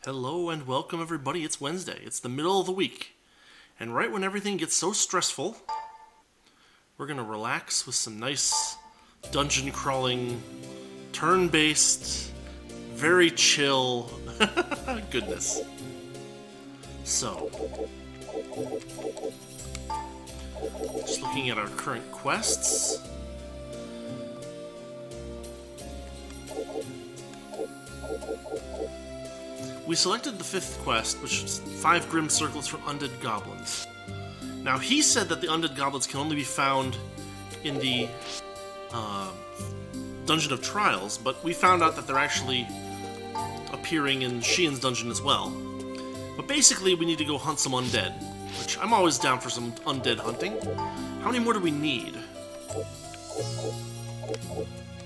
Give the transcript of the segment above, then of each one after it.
Hello and welcome everybody. It's Wednesday. It's the middle of the week. And right when everything gets so stressful, we're going to relax with some nice dungeon crawling, turn-based, very chill goodness. So, just looking at our current quests. We selected the fifth quest, which is 5 Grim Circlets from Undead Goblins. Now, he said that the Undead Goblins can only be found in the Dungeon of Trials, but we found out that they're actually appearing in Sheehan's dungeon as well. But basically, we need to go hunt some undead, which I'm always down for some undead hunting. How many more do we need?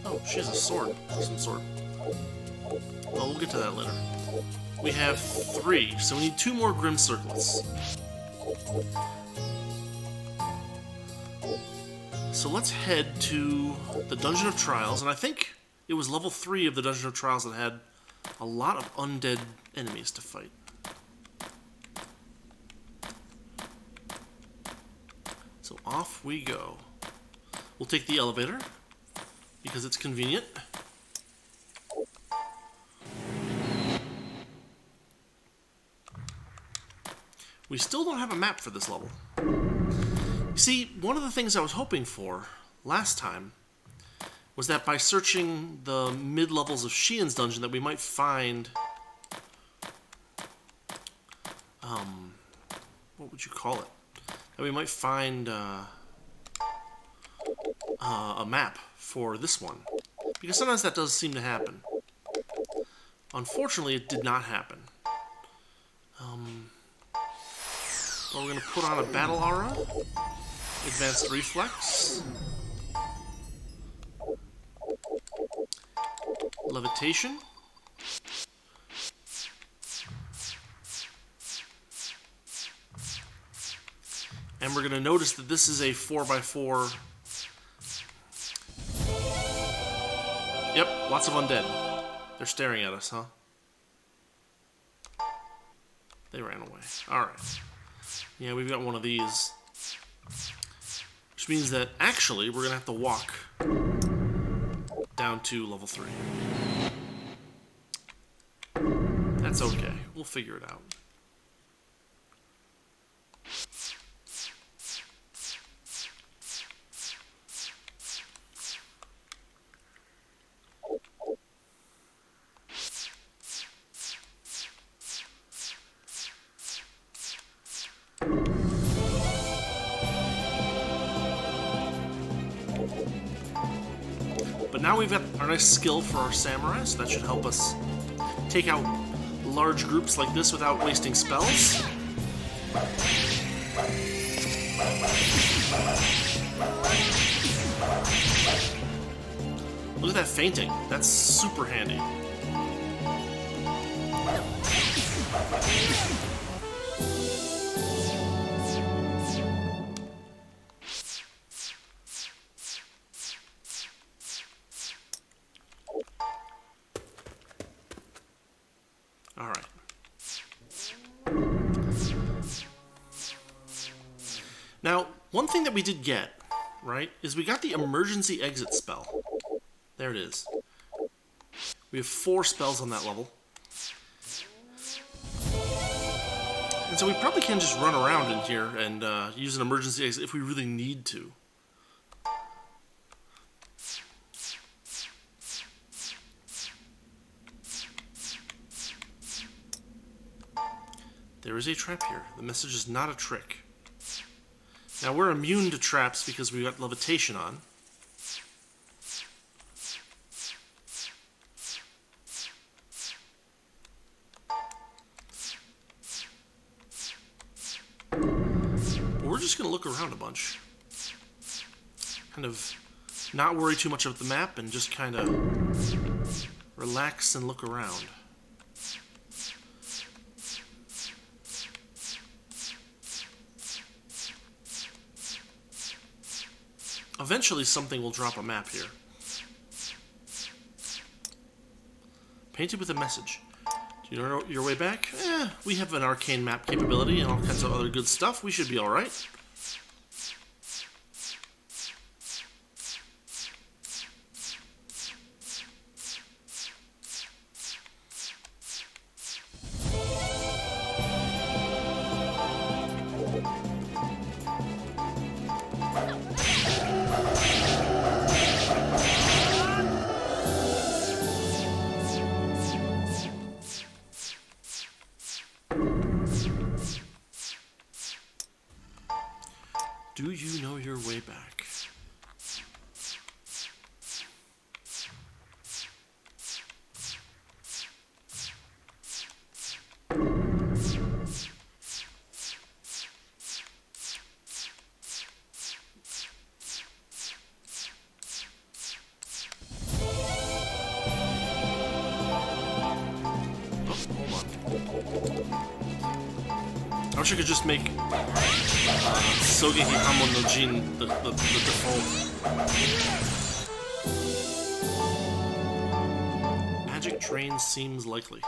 Oh, she has a sword of some sort. Well, we'll get to that later. We have 3, so we need 2 more Grim Circlets. So let's head to the Dungeon of Trials, and I think it was level 3 of the Dungeon of Trials that had a lot of undead enemies to fight. So off we go. We'll take the elevator, because it's convenient. We still don't have a map for this level. You see, one of the things I was hoping for last time was that by searching the mid-levels of Sheehan's dungeon that we might find... what would you call it? That we might find a map for this one. Because sometimes that does seem to happen. Unfortunately, it did not happen. But we're going to put on a Battle Aura, Advanced Reflex, Levitation, and we're going to notice that this is a 4x4. Yep, lots of undead. They're staring at us, huh? They ran away. Alright. Yeah, we've got one of these. Which means that, actually, we're going to have to walk down to level 3. That's okay. We'll figure it out. But now we've got our nice skill for our samurai, so that should help us take out large groups like this without wasting spells. Look at that fainting. That's super handy. Alright. Now, one thing that we did get, right, is we got the emergency exit spell. There it is. We have 4 spells on that level. And so we probably can just run around in here and use an emergency exit if we really need to. There is a trap here. The message is not a trick. Now we're immune to traps because we've got levitation on. But we're just going to look around a bunch. Kind of not worry too much about the map and just kind of relax and look around. Eventually something will drop a map here. Painted with a message. Do you know your way back? We have an arcane map capability and all kinds of other good stuff. We should be alright. Do you know your way back? I wish I could just make Sogeki Hamon no Jin the default. Magic train seems likely.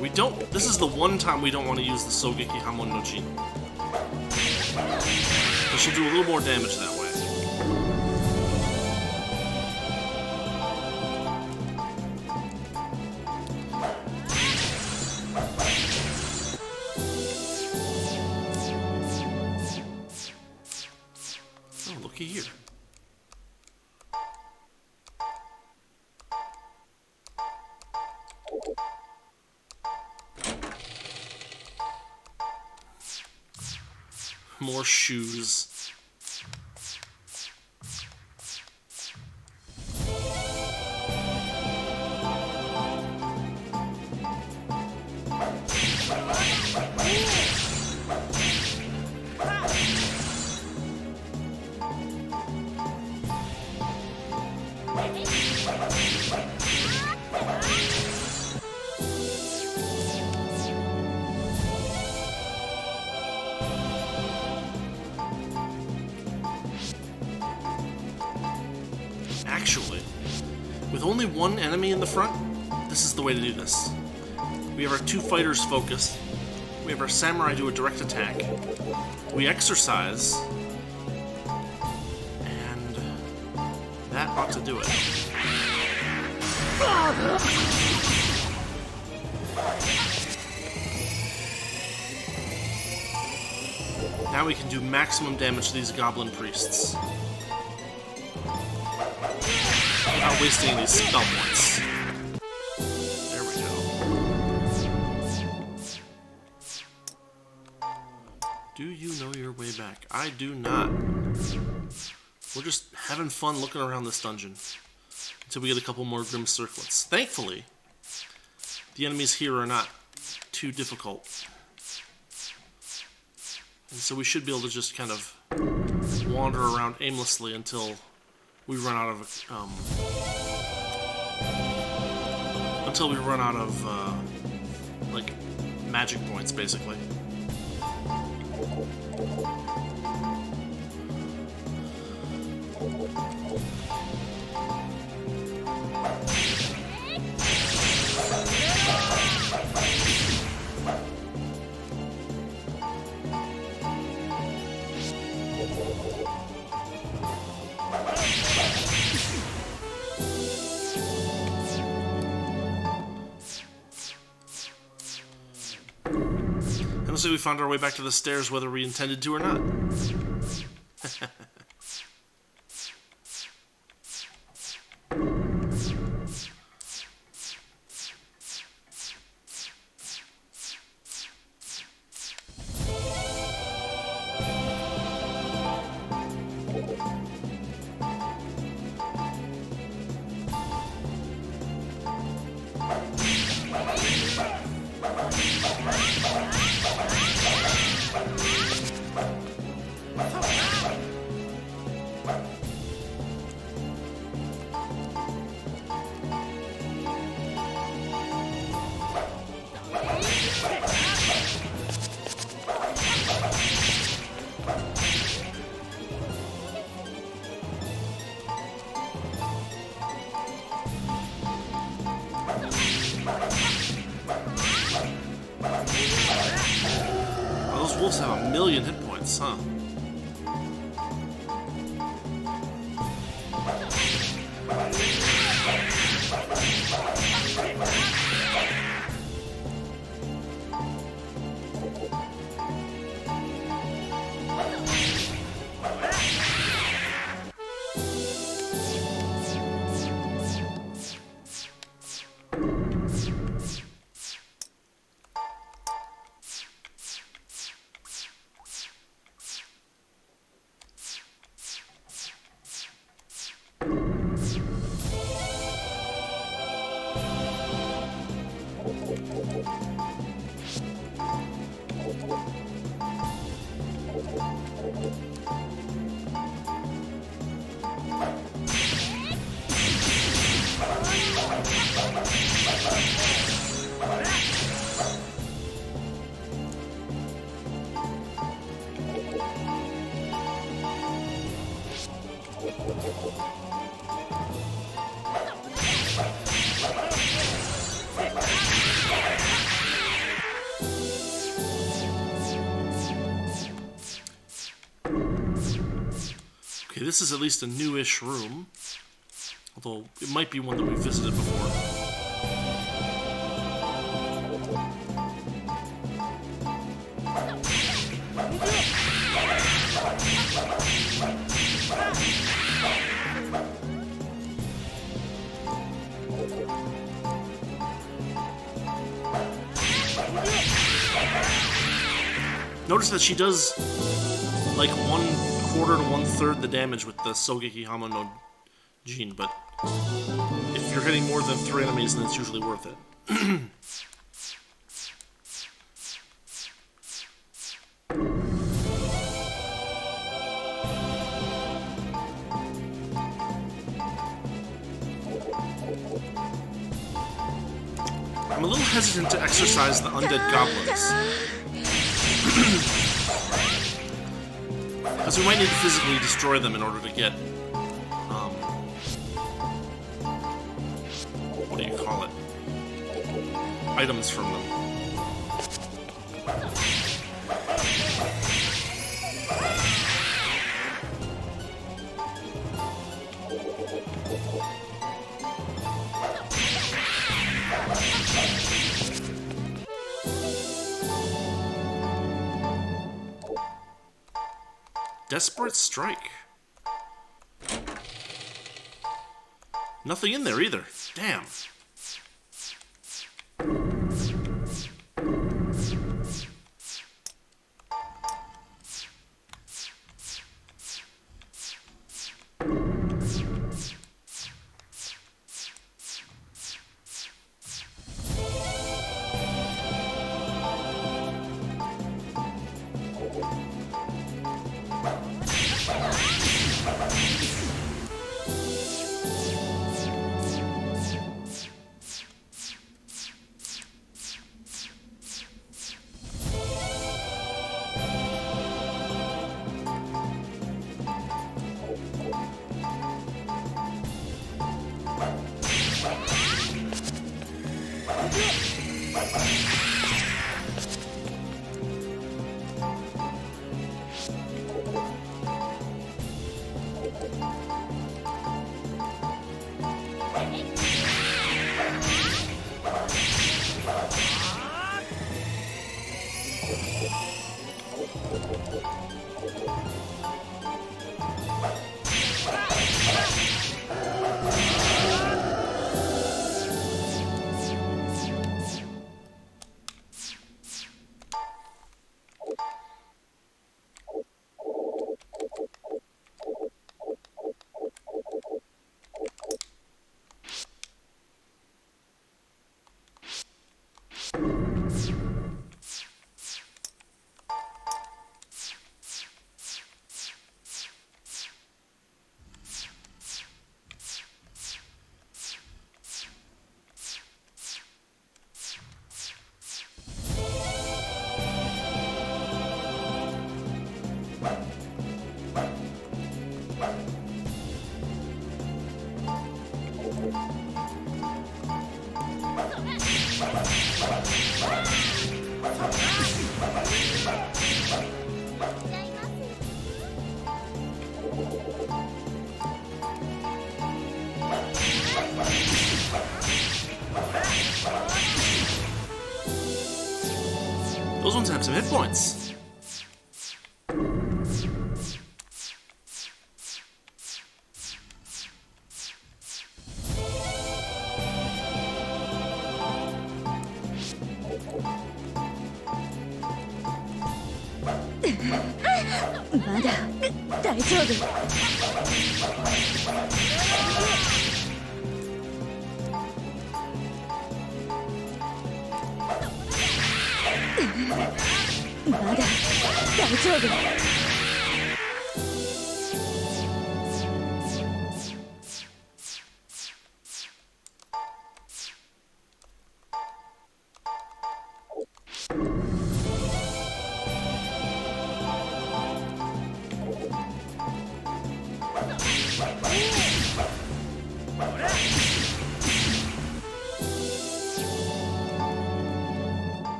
We don't. This is the one time we don't want to use the Sogeki Hamon no Jin. But she'll do a little more damage that way. Oh, looky here. More shoes. Actually, with only one enemy in the front, this is the way to do this. We have our two fighters focused. We have our samurai do a direct attack. We exercise. And that ought to do it. Now we can do maximum damage to these goblin priests without wasting these spell points. There we go. Do you know your way back? I do not. We're just having fun looking around this dungeon until we get a couple more Grim Circlets. Thankfully, the enemies here are not too difficult. And so we should be able to just kind of wander around aimlessly until we run out of like magic points, basically. And so we found our way back to the stairs whether we intended to or not. wolves have 1,000,000 hit points, huh? Okay, this is at least a newish room. Although, it might be one that we visited before. Notice that she does like 1/4 to 1/3 the damage with the Sogeki Hama no Jin, but if you're hitting more than 3 enemies, then it's usually worth it. I'm a little hesitant to exercise the undead goblins. Because we might need to physically destroy them in order to get, what do you call it? Items from them. Desperate Strike. Nothing in there either. Damn. some hit points.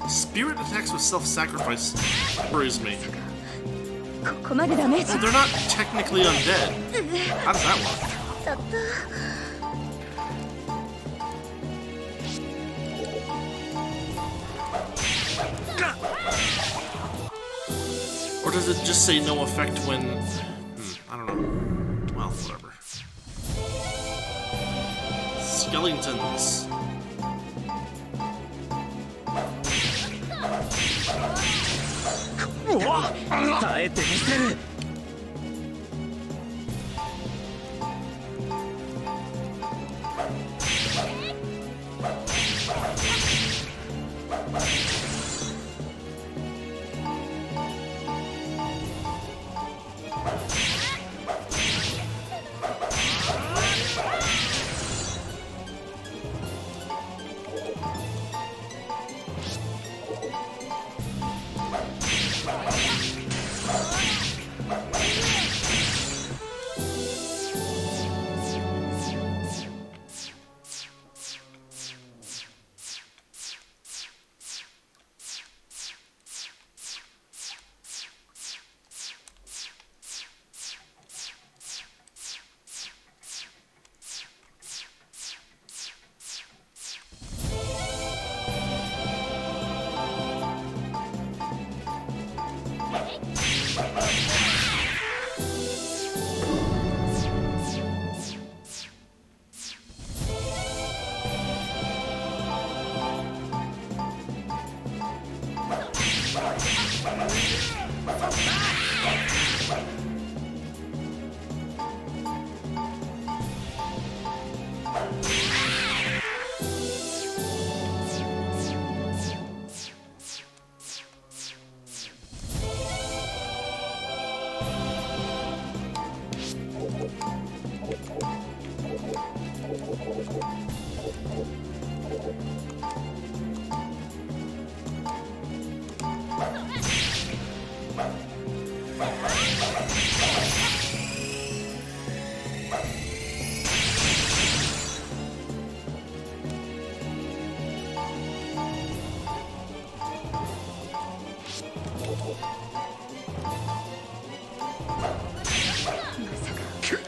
Spirit attacks with self-sacrifice worries me. Well, they're not technically undead. How does that work? Or does it just say no effect when... I don't know. Well, whatever. Skeletons.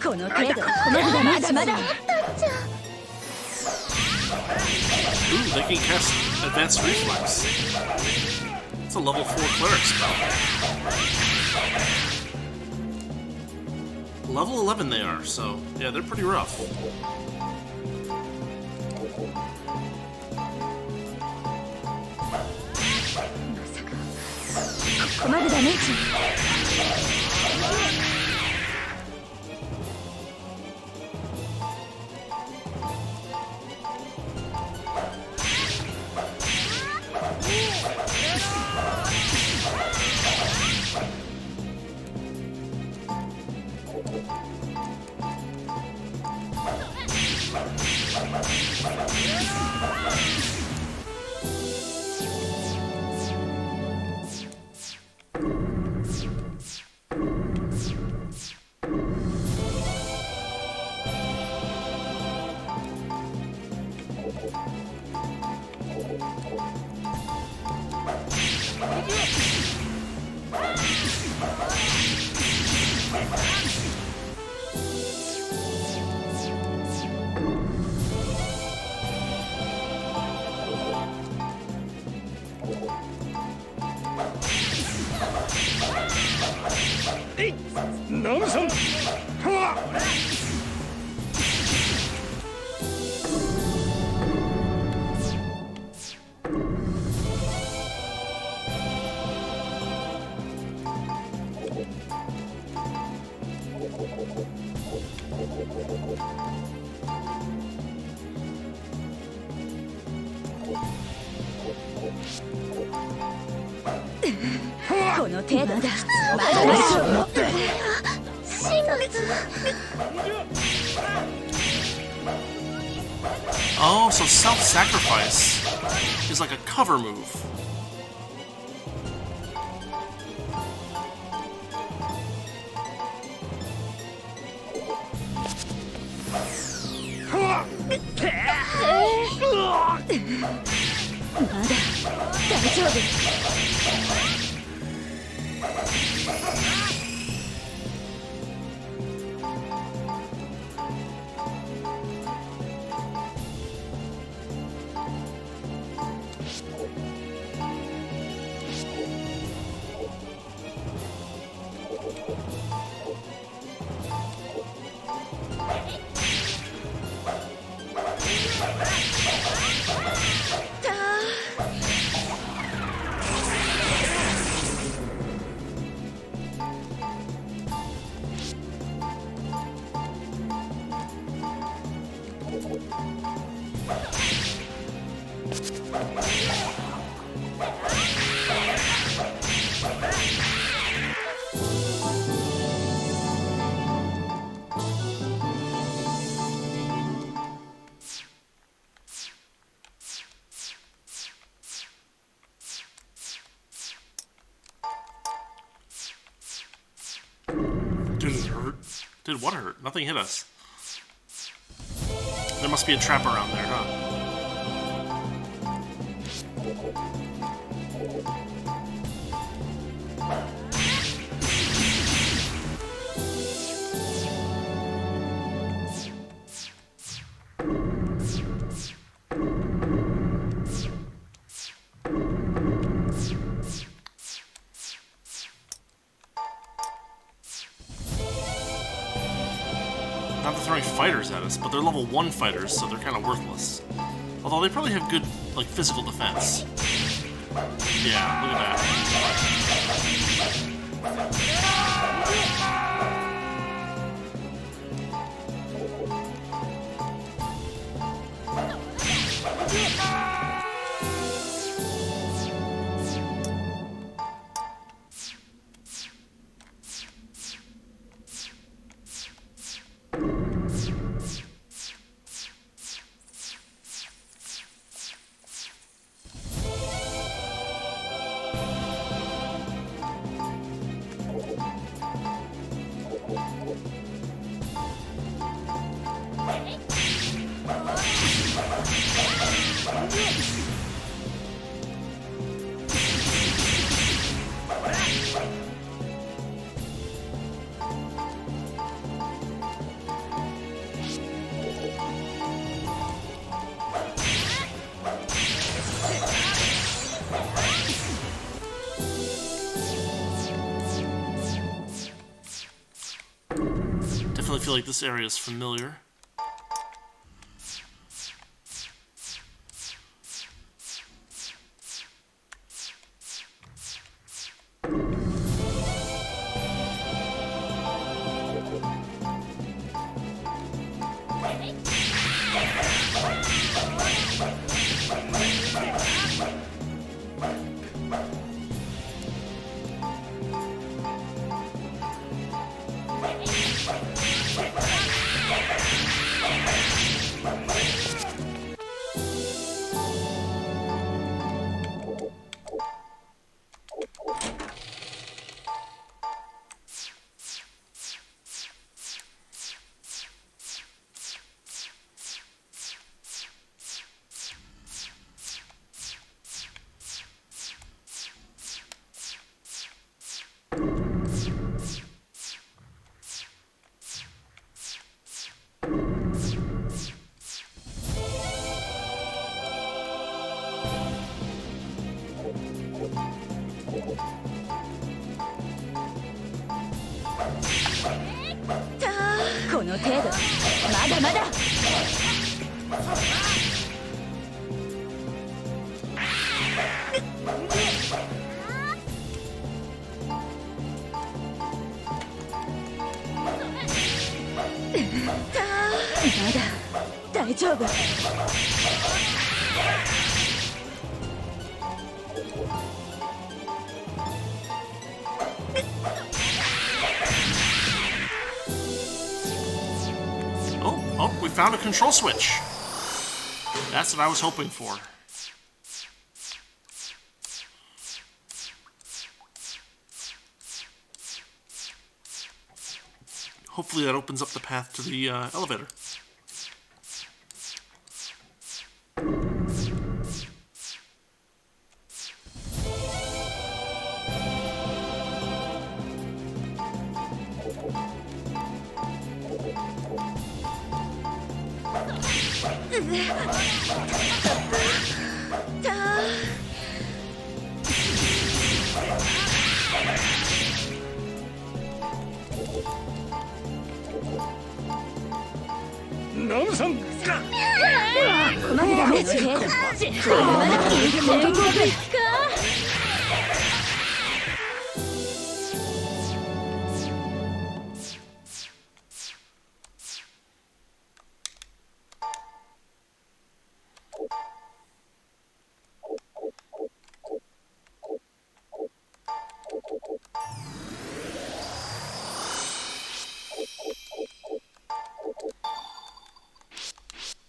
この程度まだまだ Ooh, they can cast Advanced Reflex. It's a level 4 cleric spell. Level 11 they are, so yeah, they're pretty rough. ここまでダメージ この程度だ。Oh, so self-sacrifice is like a cover move. Didn't hurt. Did what hurt? Nothing hit us. There must be a trap around there, huh? Not to throw any fighters at us, but they're level 1 fighters, so they're kind of worthless. Although they probably have good, like, physical defense. Yeah, look at that. definitely feel like this area is familiar.この程度まだまだまだ大丈夫Oh, we found a control switch. That's what I was hoping for. Hopefully that opens up the path to the elevator.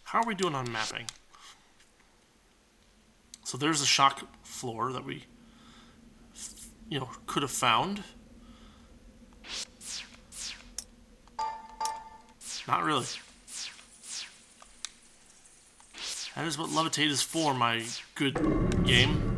How are we doing on mapping? So there's a shock floor that we, could have found. Not really. That is what levitate is for, my good game.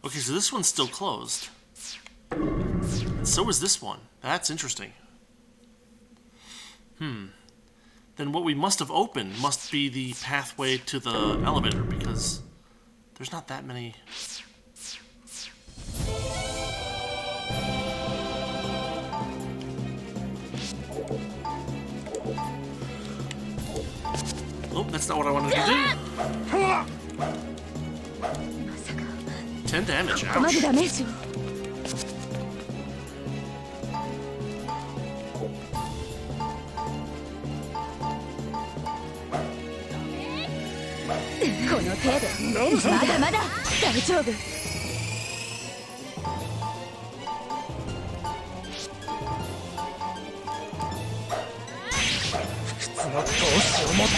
Okay, so this one's still closed. And so is this one. That's interesting. Then what we must have opened must be the pathway to the elevator, because there's not that many. Oh, that's not what I wanted to do. 10 damage, ここまで ouch. ダメージをこの程度まだまだ大丈夫不屈の闘志を持って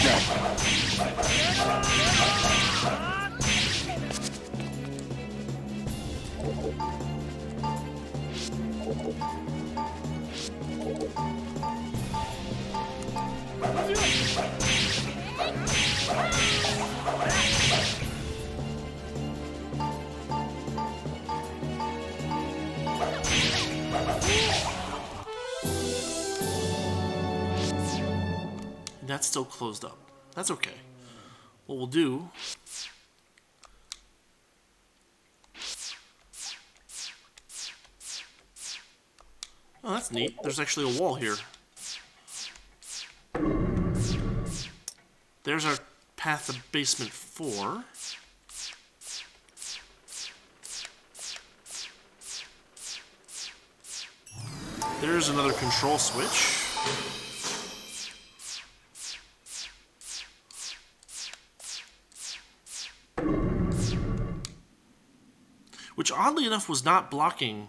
That's still closed up. That's okay. what we'll do... Oh, that's neat. There's actually a wall here. There's our path to basement 4. There's another control switch. Which, oddly enough, was not blocking.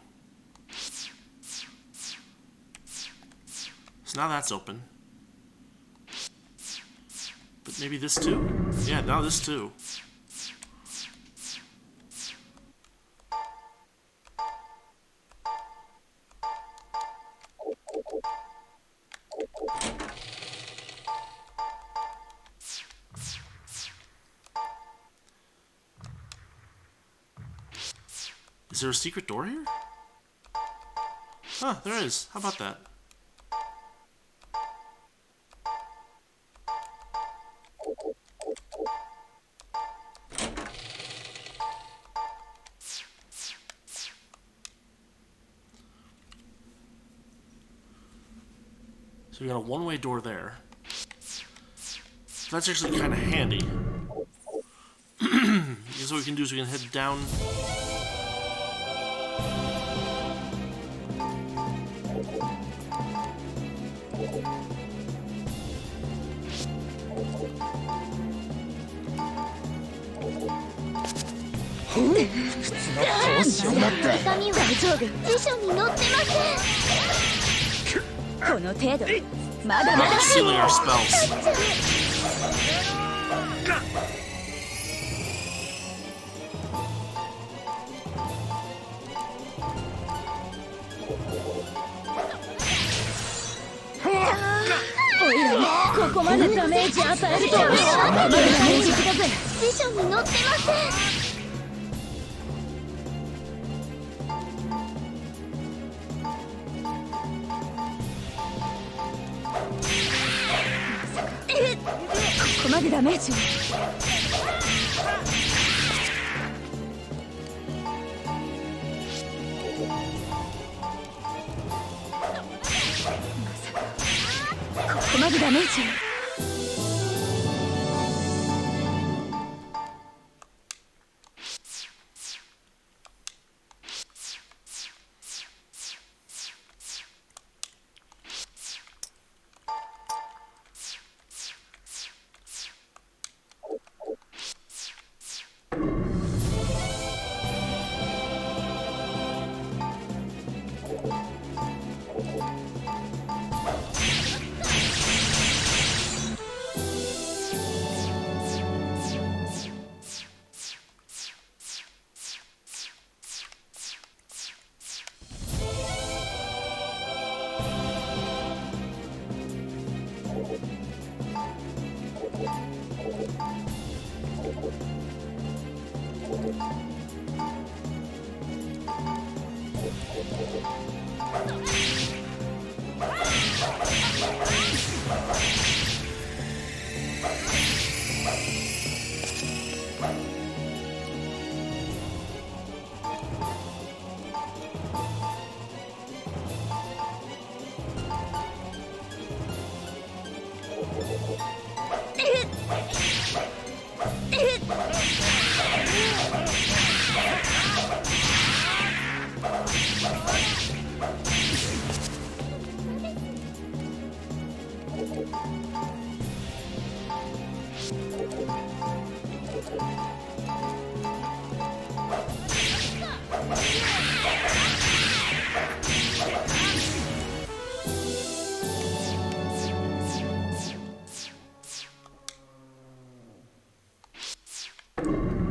So now that's open. But maybe this too? Yeah, now this too. Is there a secret door here? Huh, there is. How about that? So we got a one-way door there. So that's actually kind of handy. Because what we can do is we can head down. Not concealing our spells.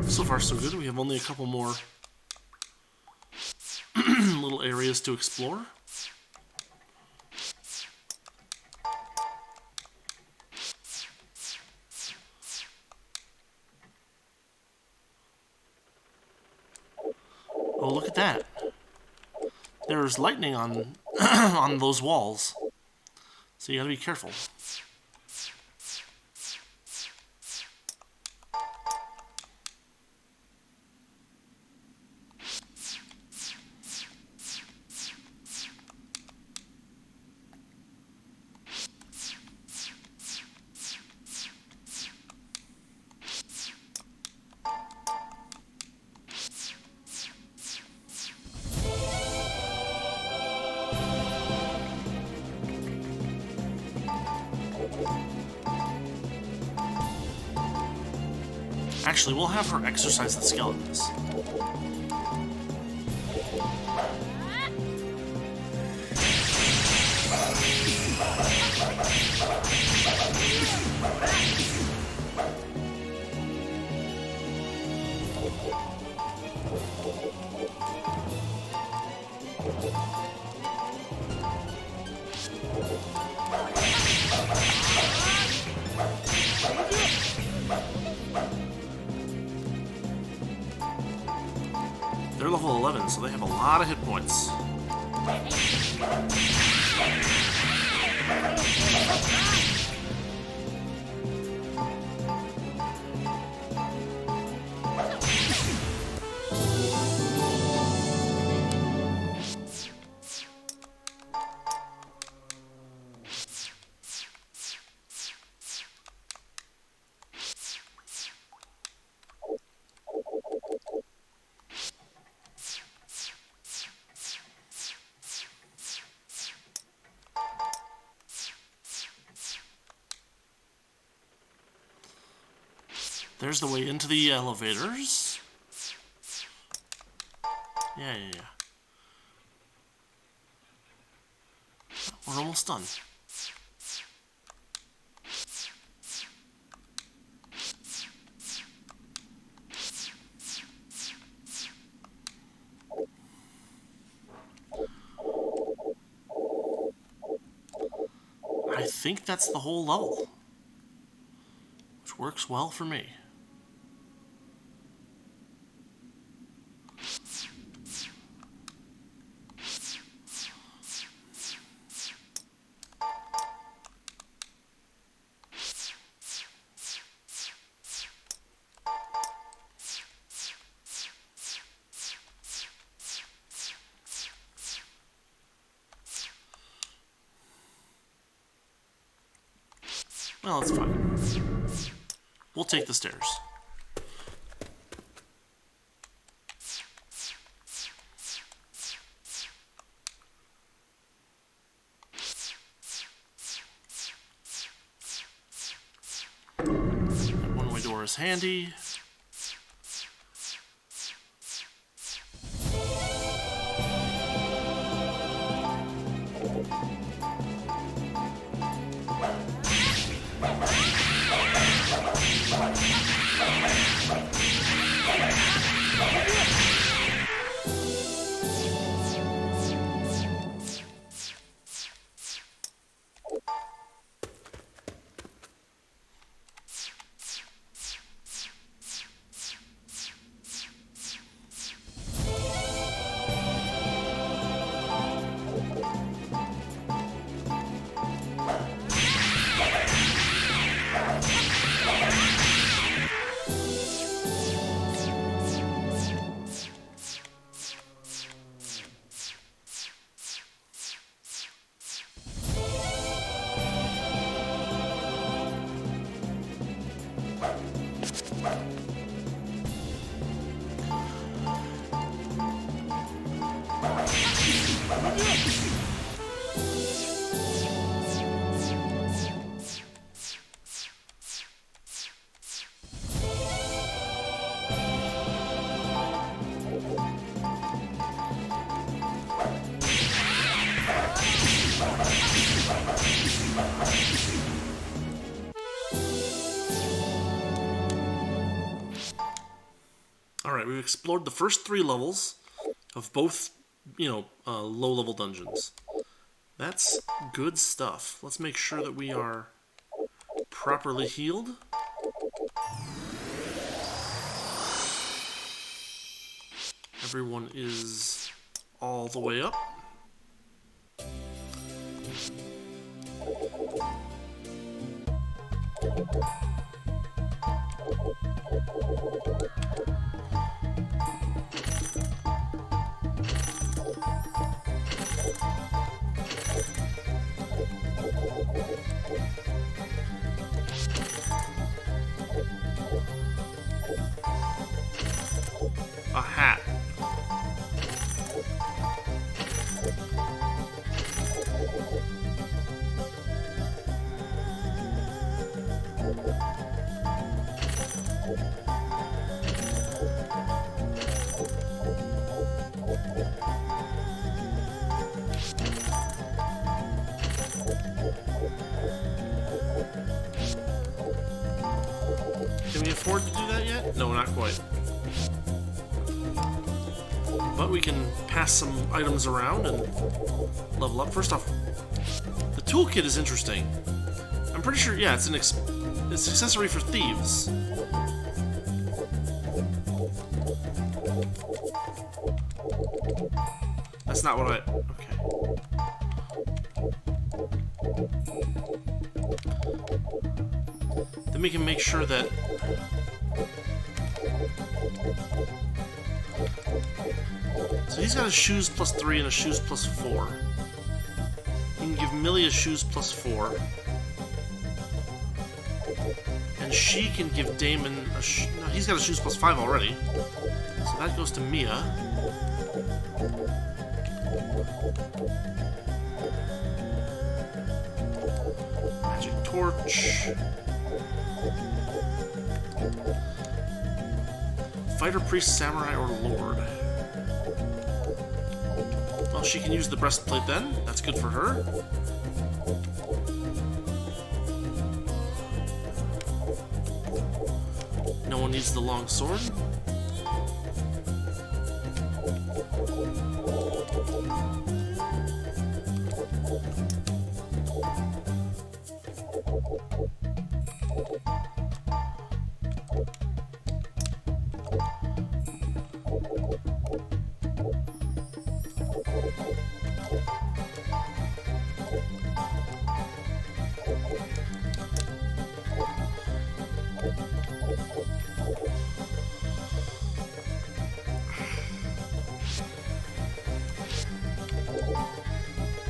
So far, so good. We have only a couple more little areas to explore. Oh, look at that. There's lightning on on those walls. So you gotta be careful. Actually, we'll have her exercise the skeletons. They're level 11, so they have a lot of hit points. There's the way into the elevators. Yeah. We're almost done. I think that's the whole level, which works well for me. Well, it's fine. We'll take the stairs. That one-way door is handy. Alright, we've explored the first 3 levels of both, low-level dungeons. That's good stuff. Let's make sure that we are properly healed. Everyone is all the way up. A hat. Can we afford to do that yet? No, not quite. But we can pass some items around and level up. First off, the toolkit is interesting. I'm pretty sure, yeah, it's an accessory for thieves. That's not what I... Okay. Then we can make sure that... So he's got a shoes plus 3 and a shoes plus 4. You can give Millie a shoes plus 4. And she can give Damon a no, he's got a shoes plus 5 already. So that goes to Mia. Magic torch. Fighter, priest, samurai, or lord. Well, she can use the breastplate then. That's good for her. No one needs the long sword.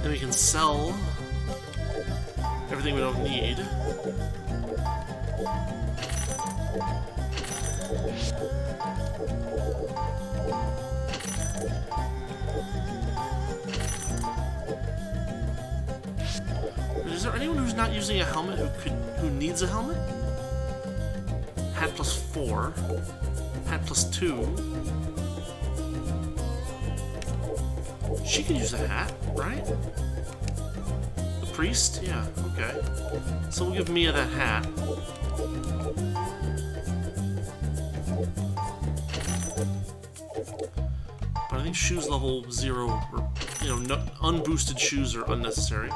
Then we can sell everything we don't need. Is there anyone who's not using a helmet who needs a helmet? Hat plus 4. Hat plus 2. She can use a hat, right? The priest? Yeah, okay. So we'll give Mia that hat. But I think shoes level 0, or, you know, no, unboosted shoes are unnecessary.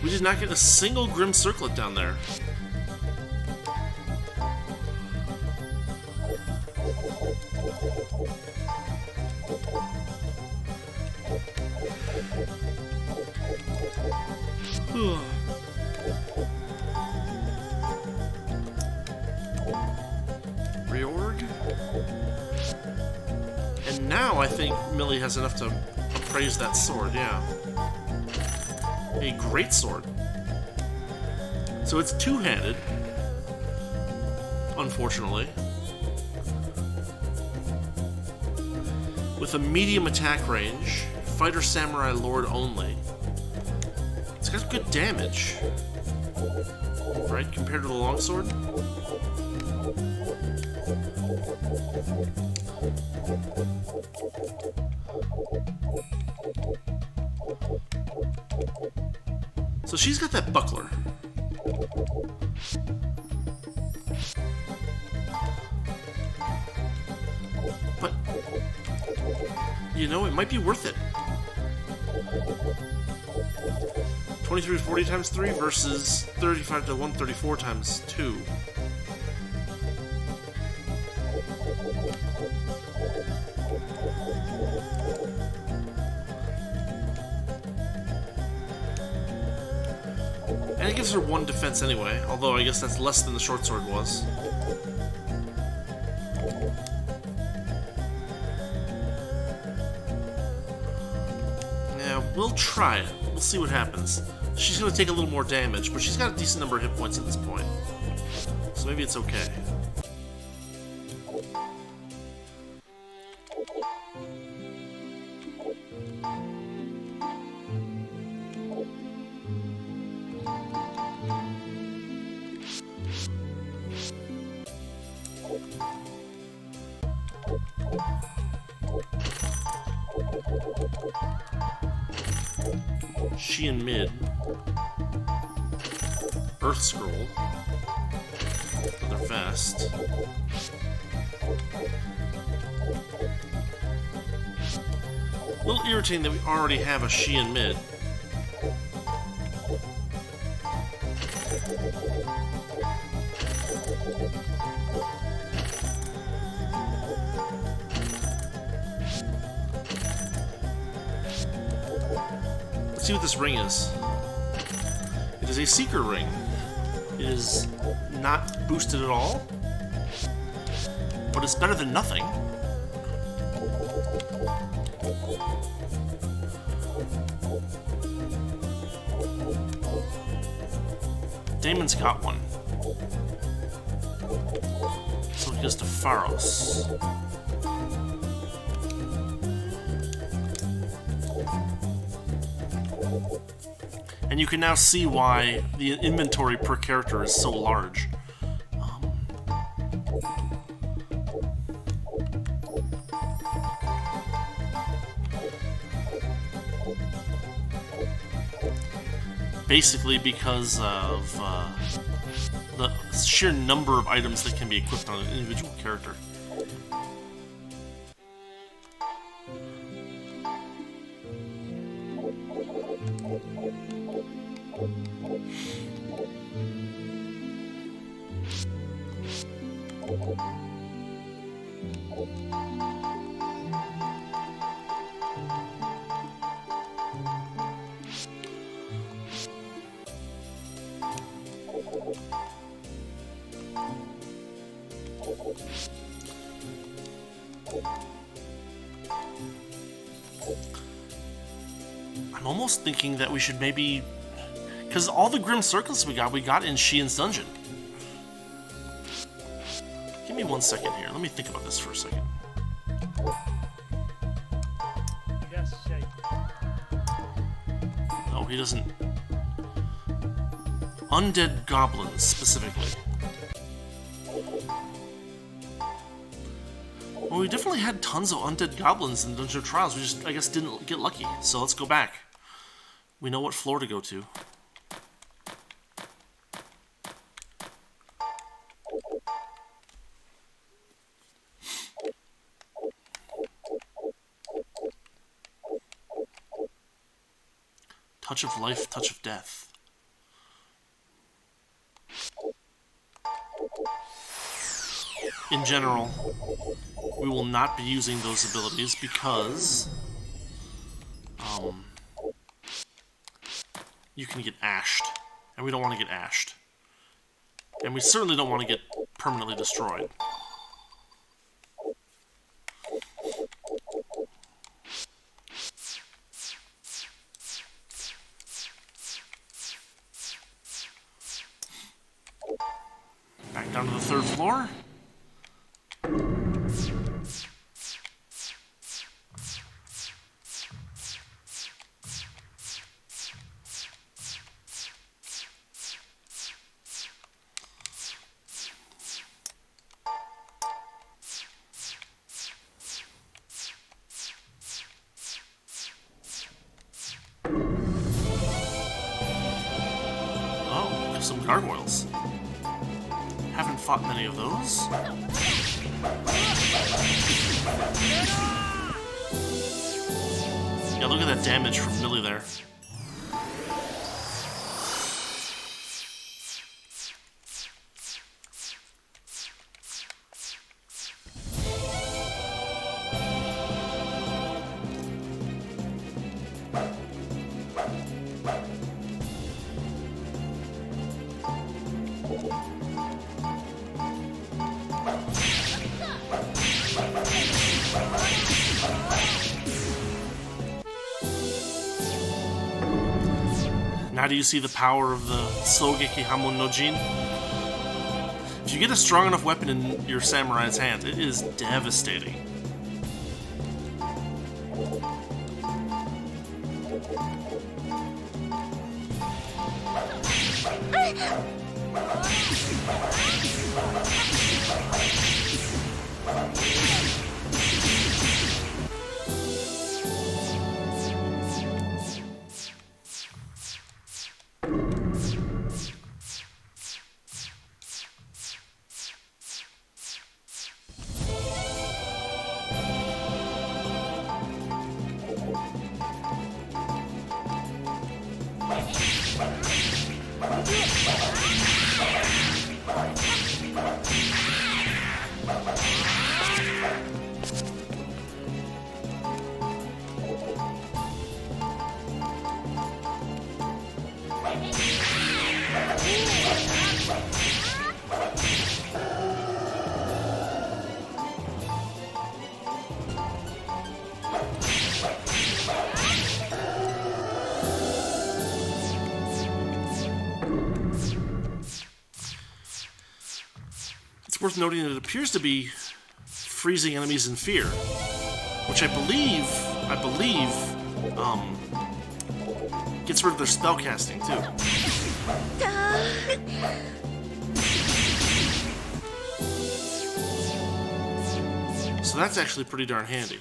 We did not get a single Grim Circlet down there. Reorg. And now I think Millie has enough to appraise that sword, yeah. A great sword. So it's two-handed, unfortunately. With a medium attack range, fighter, samurai, lord only. It's got good damage, right, compared to the longsword? So she's got that buckler. But, you know, it might be worth it. 23 to 40 times 3 versus 35 to 134 times 2. And it gives her 1 defense anyway, although I guess that's less than the short sword was. Yeah, we'll try it. We'll see what happens. She's going to take a little more damage, but she's got a decent number of hit points at this point. So maybe it's okay. Shein mid. Earth Scroll. Another vest. A little irritating that we already have a Shein mid. Let's see what this ring is. It is a Seeker ring. It is not boosted at all, but it's better than nothing. Damon's got one. So it goes to Pharos. And you can now see why the inventory per character is so large. Basically because of the sheer number of items that can be equipped on an individual character. I'm almost thinking that we should maybe... Because all the Grim Circlets we got in Shein's dungeon. Give me 1 second here. Let me think about this for a second. Yes, Shay. No, he doesn't... Undead goblins, specifically. Well, we definitely had tons of undead goblins in Dungeon of Trials. We just, I guess, didn't get lucky. So let's go back. We know what floor to go to. Touch of life, touch of death. In general, we will not be using those abilities because you can get ashed, and we don't want to get ashed. And we certainly don't want to get permanently destroyed. Back down to the 3rd floor. Oh, some gargoyles. Haven't fought many of those. Yeah, look at that damage from Millie there. Now do you see the power of the Sogeki Hamon no Jin? If you get a strong enough weapon in your samurai's hand, it is devastating. It's worth noting that it appears to be freezing enemies in fear, which I believe, gets rid of their spell casting too. So that's actually pretty darn handy.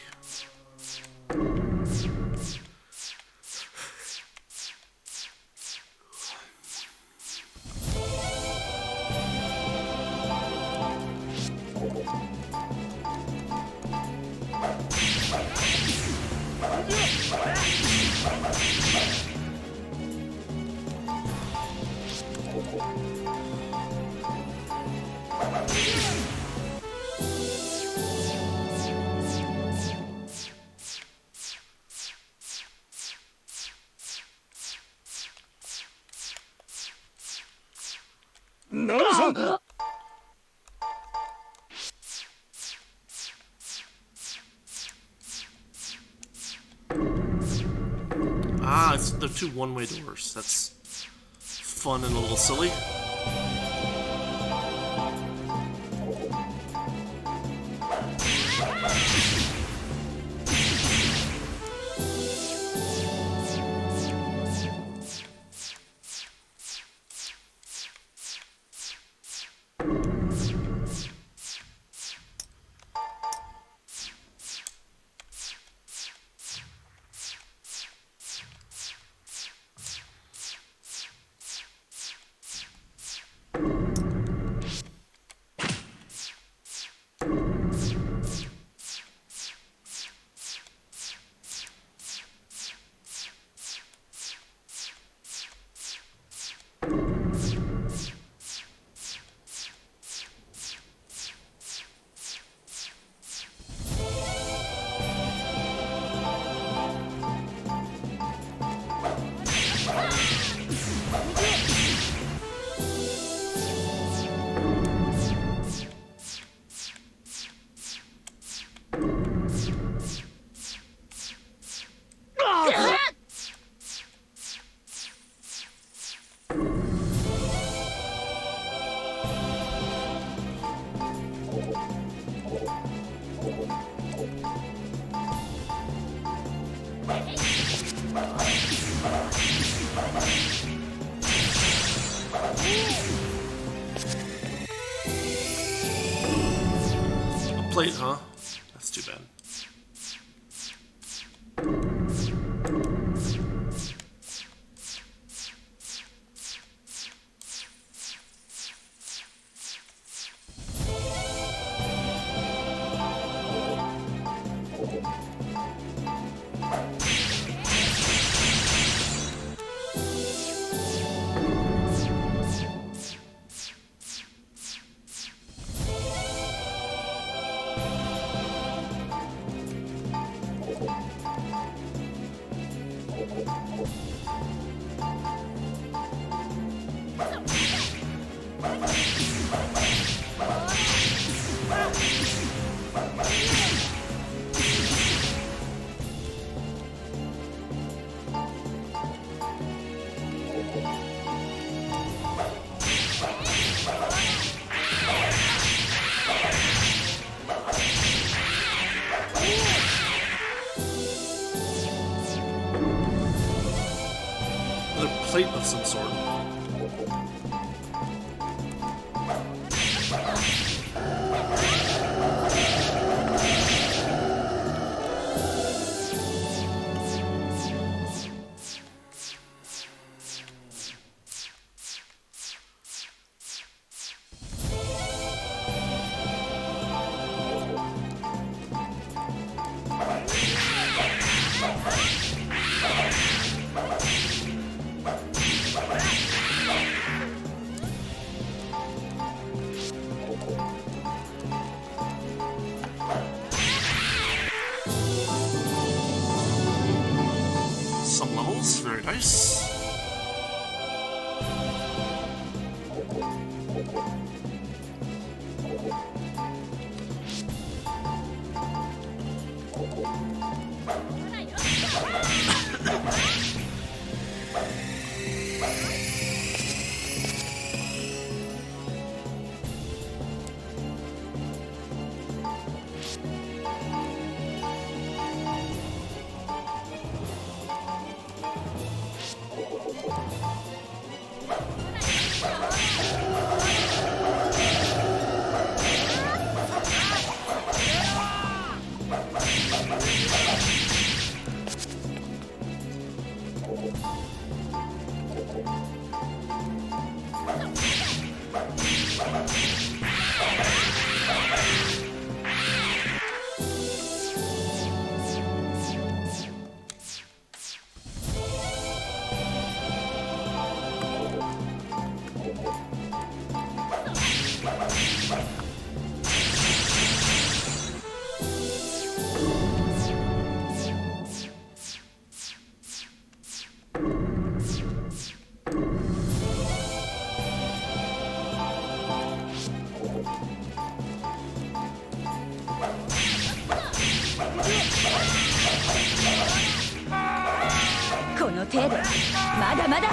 Ah, they're two one-way doors. That's fun and a little silly. Plate, huh? That's too bad. Plate of some sort. この程度、まだまだ。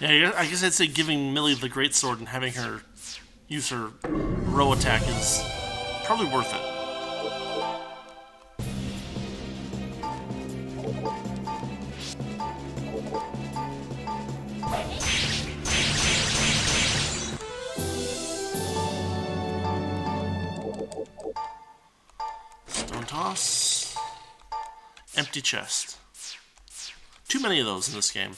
Yeah, I guess I'd say giving Millie the greatsword and having her use her row attack is probably worth it. Stone toss. Empty chest. Too many of those in this game.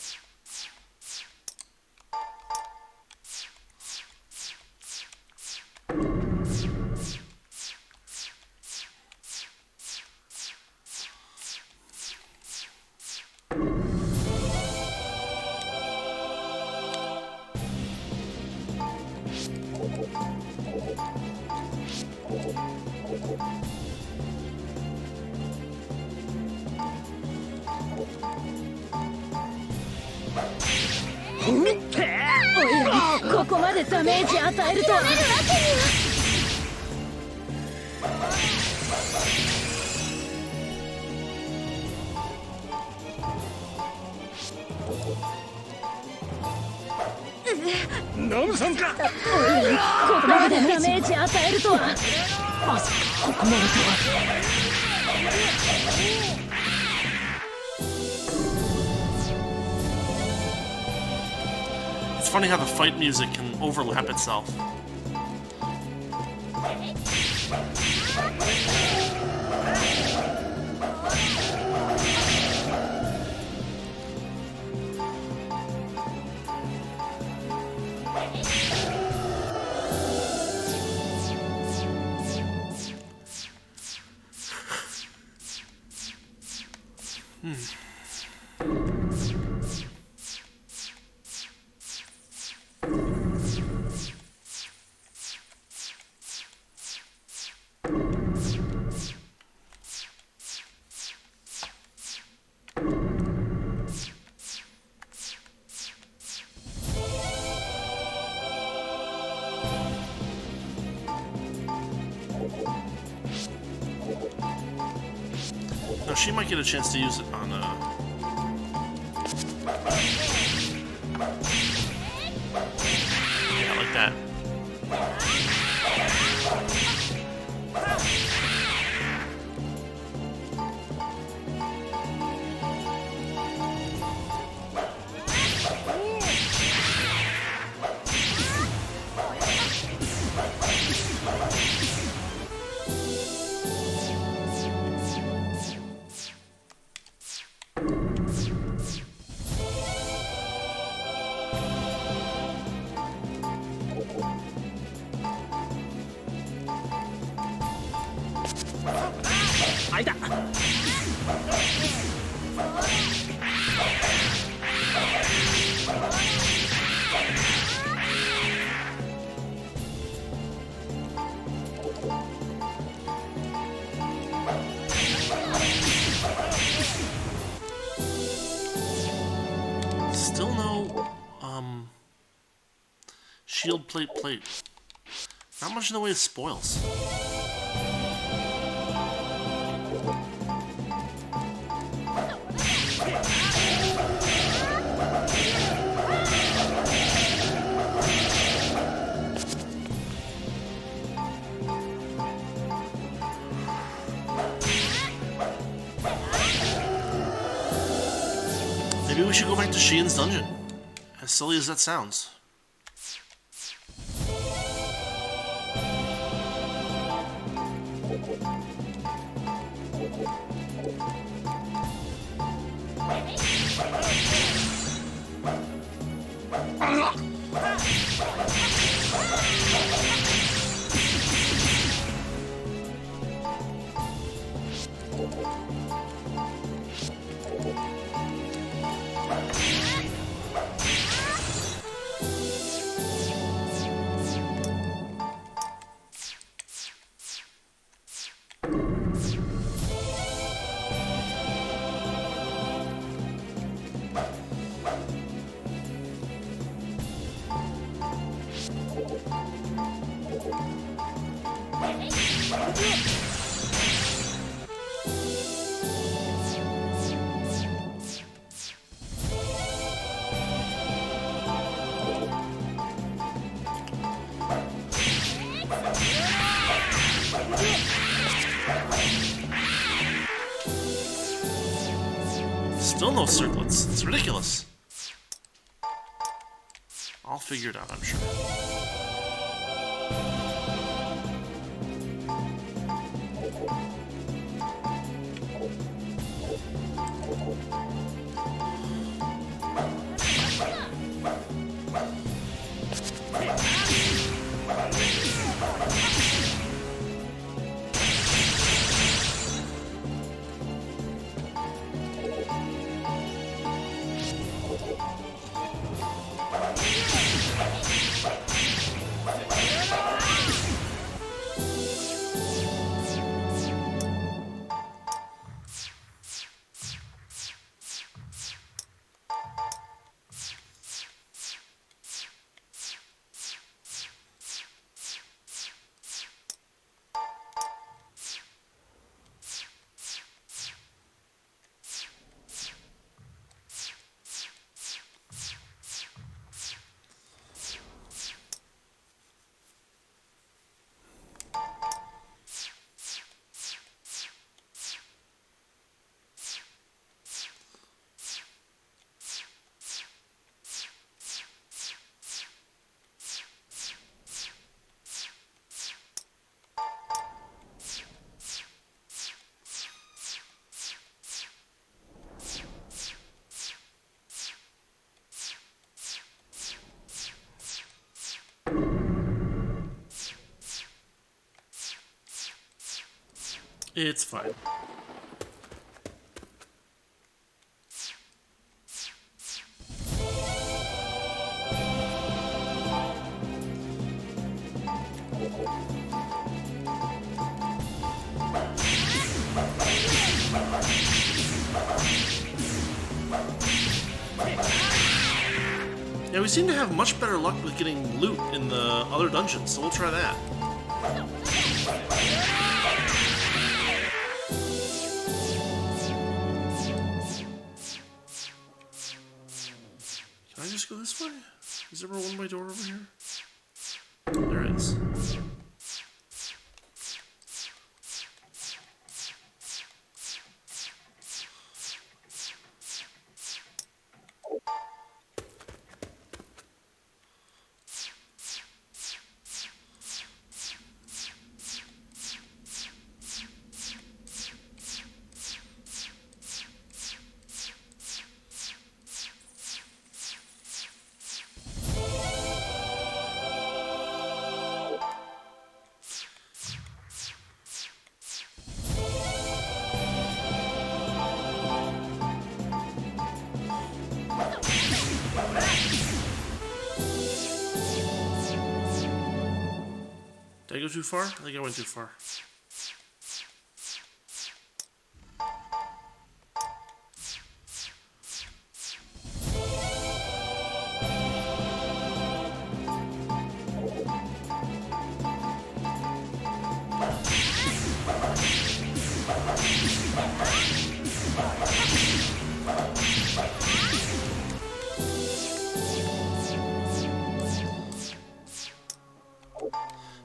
ここまでダメージ与えるとは。ノムさんか。ここまでダメージ与えるとは。まさかここまでとは。It's funny how the fight music can overlap itself. Now she might get a chance to use it on yeah, like that. shield plate. Not much in the way of spoils. Maybe we should go back to Sheehan's dungeon. As silly as that sounds. Still no circlets. It's ridiculous. I'll figure it out, I'm sure. It's fine. Yeah, we seem to have much better luck with getting loot in the other dungeons, so we'll try that. Can I just go this way? Is there a one-way door over here? There is. Did I go too far? I think I went too far.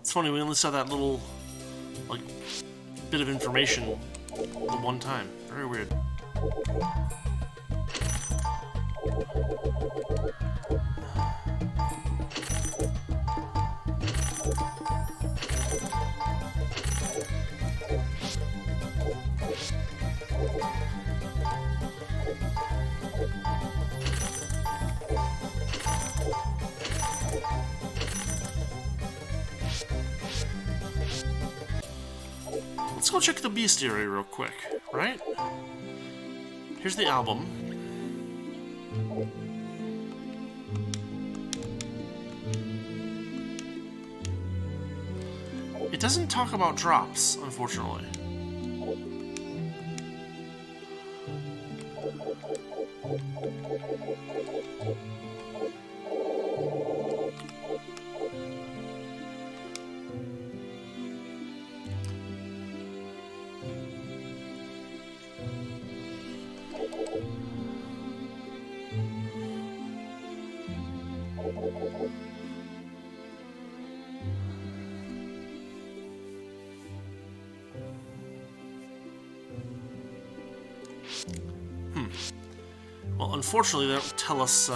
It's funny, we only saw that little, like, bit of information the one time. Very weird. Let's go check the bestiary real quick, right? Here's the album. It doesn't talk about drops, unfortunately. Well, unfortunately, they don't tell us, they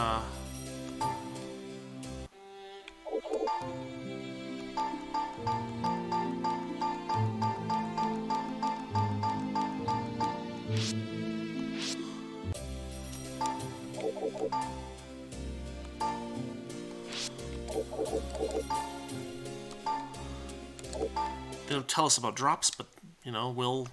don't tell us about drops, but, you know, we'll...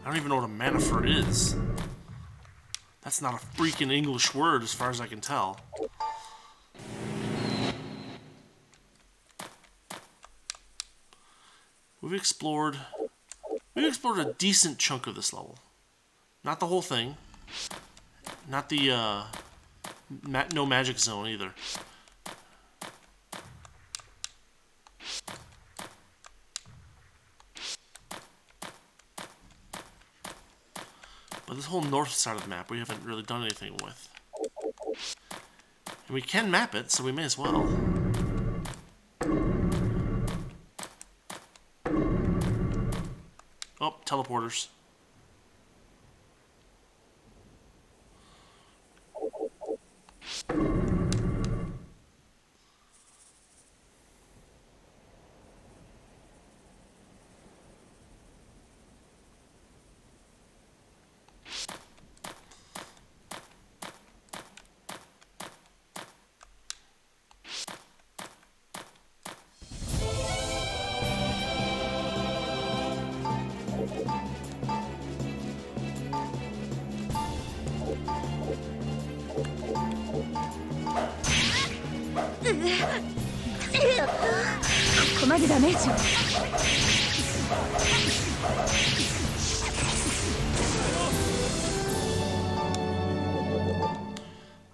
I don't even know what a manifer is. That's not a freaking English word as far as I can tell. We've explored a decent chunk of this level. Not the whole thing. Not the no magic zone either. But this whole north side of the map we haven't really done anything with. And we can map it, so we may as well. Oh, teleporters.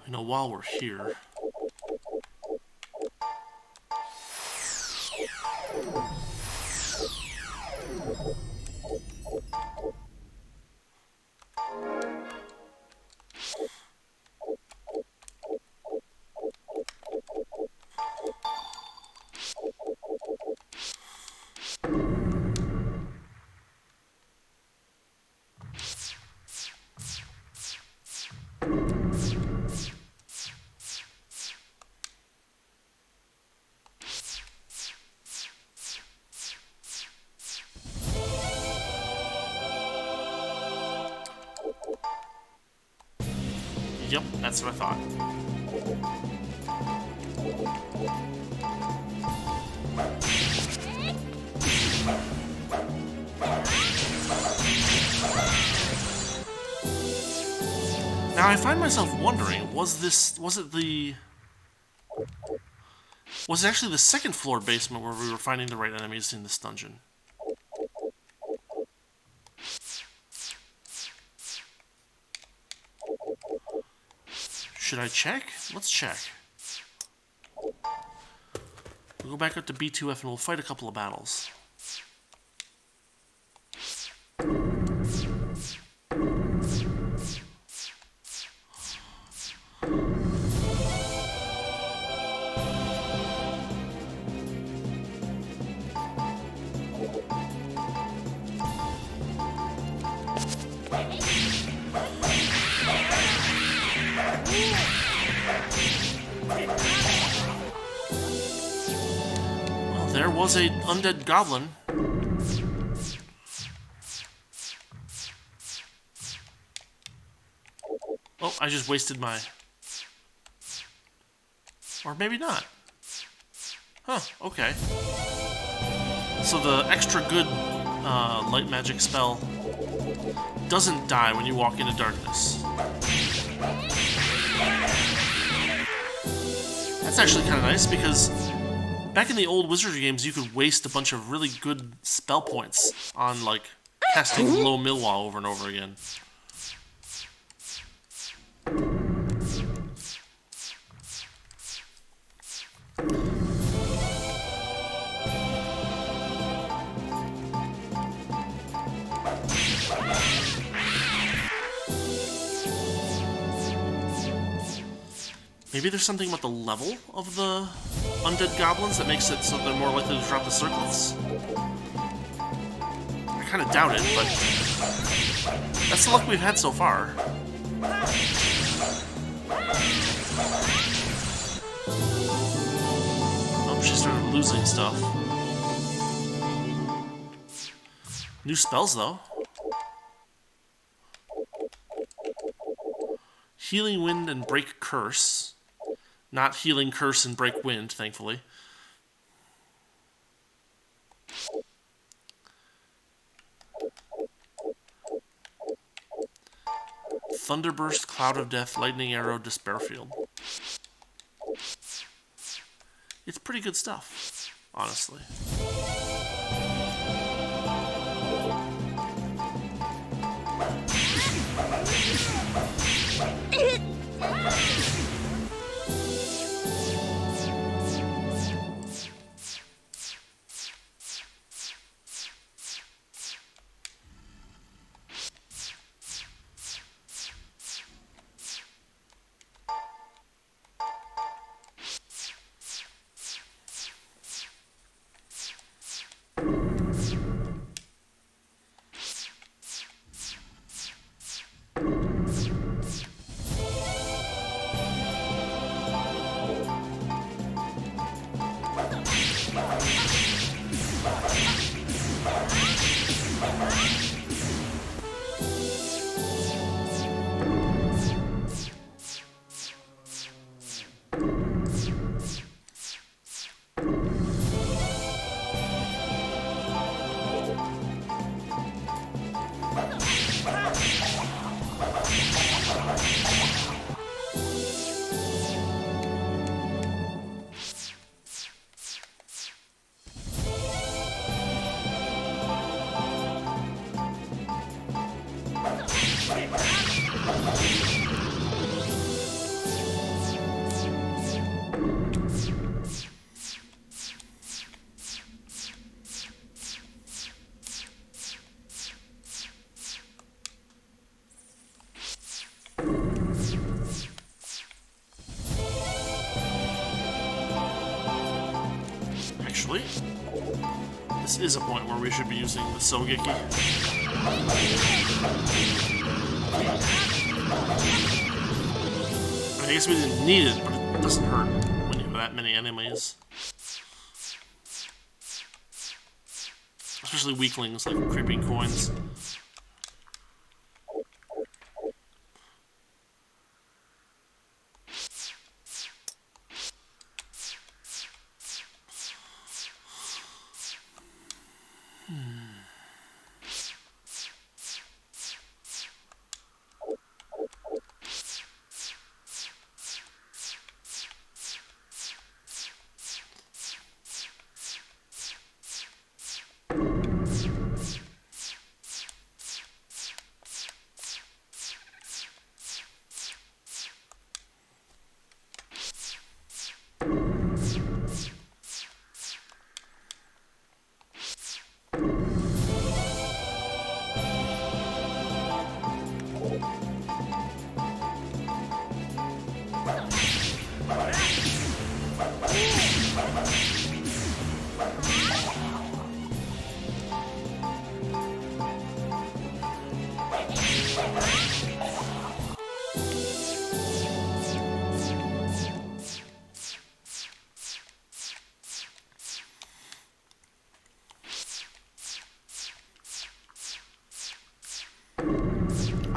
You know, while we're here, yep, that's what I thought. Now I find myself wondering, was it actually the second floor basement where we were finding the right enemies in this dungeon? Should I check? Let's check. We'll go back up to B2F and we'll fight a couple of battles. Well, there was a undead goblin. Oh, I just wasted my... Or maybe not. Huh, okay. So the extra good light magic spell doesn't die when you walk into darkness. That's actually kind of nice, because back in the old Wizardry games, you could waste a bunch of really good spell points on, like, casting low Milwa over and over again. Maybe there's something about the level of the undead goblins that makes it so they're more likely to drop the circlets. I kind of doubt it, but that's the luck we've had so far. Oh, she started losing stuff. New spells, though. Healing Wind and Break Curse. Not Healing Curse and Break Wind, thankfully. Thunderburst, Cloud of Death, Lightning Arrow, Despair Field. It's pretty good stuff, honestly. Actually, this is a point where we should be using the Sogeki. I guess we didn't need it, but it doesn't hurt when you have that many enemies. Especially weaklings like creeping coins.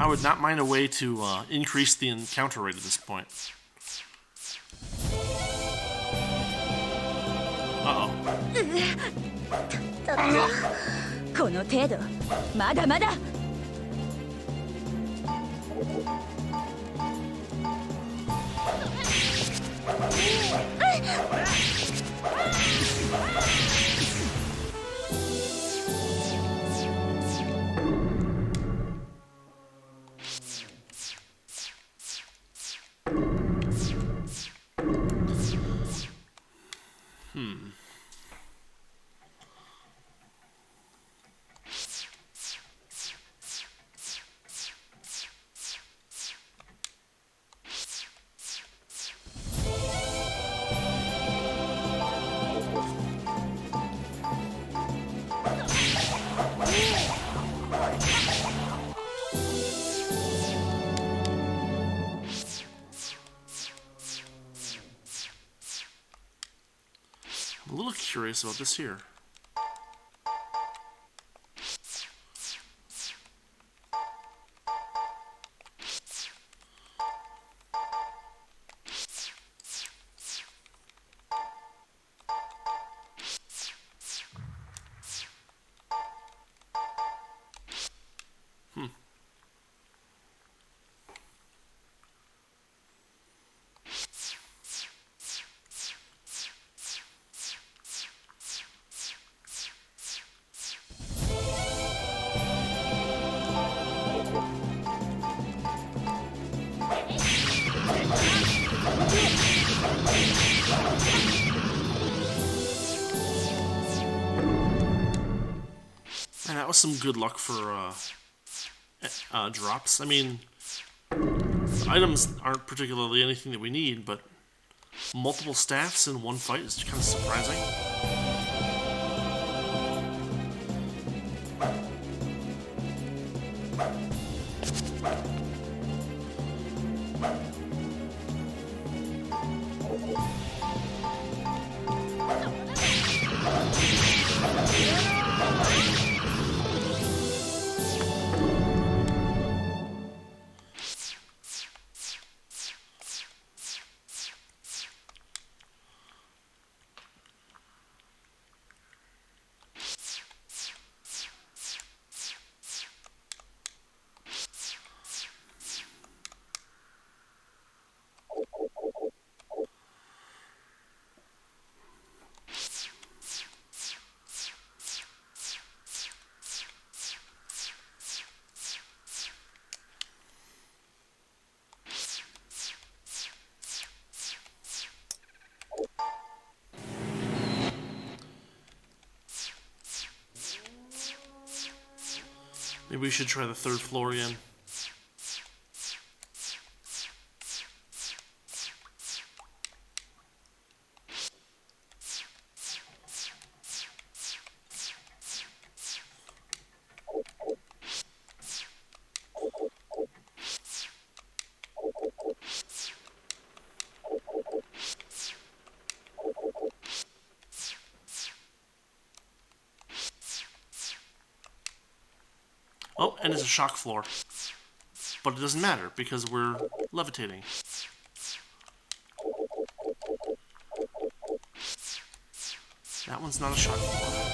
would not mind a way to increase the encounter rate at this point. Uh-oh. この程度まだまだ I'm a little curious about this here. And that was some good luck for drops. I mean, items aren't particularly anything that we need, but multiple staffs in one fight is kind of surprising. Maybe we should try the third floor again. Oh, and it's a shock floor. But it doesn't matter because we're levitating. That one's not a shock floor.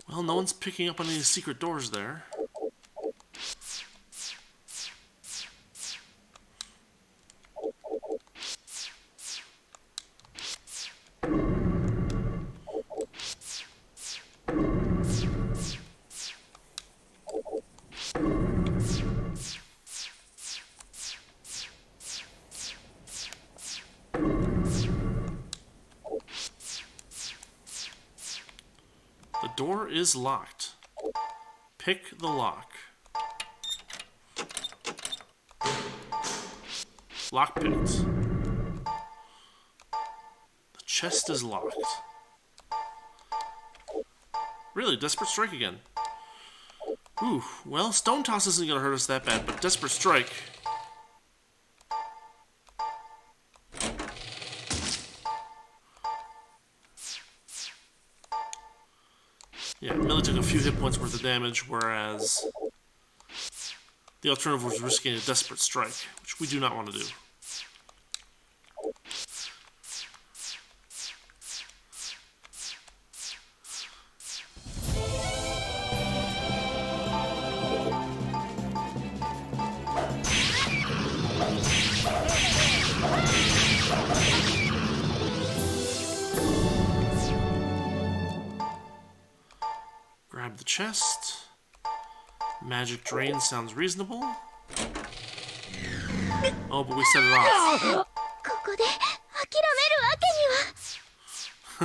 Well, no one's picking up on any secret doors there. door is locked. Pick the lock. Lock picked. The chest is locked. Really, Desperate Strike again. Ooh, well, Stone Toss isn't going to hurt us that bad, but Desperate Strike... Yeah, Millie took a few hit points worth of damage, whereas the alternative was risking a Desperate Strike, which we do not want to do. Grab the chest. Magic Drain sounds reasonable. Oh, but we set it off. ここで諦めるわけに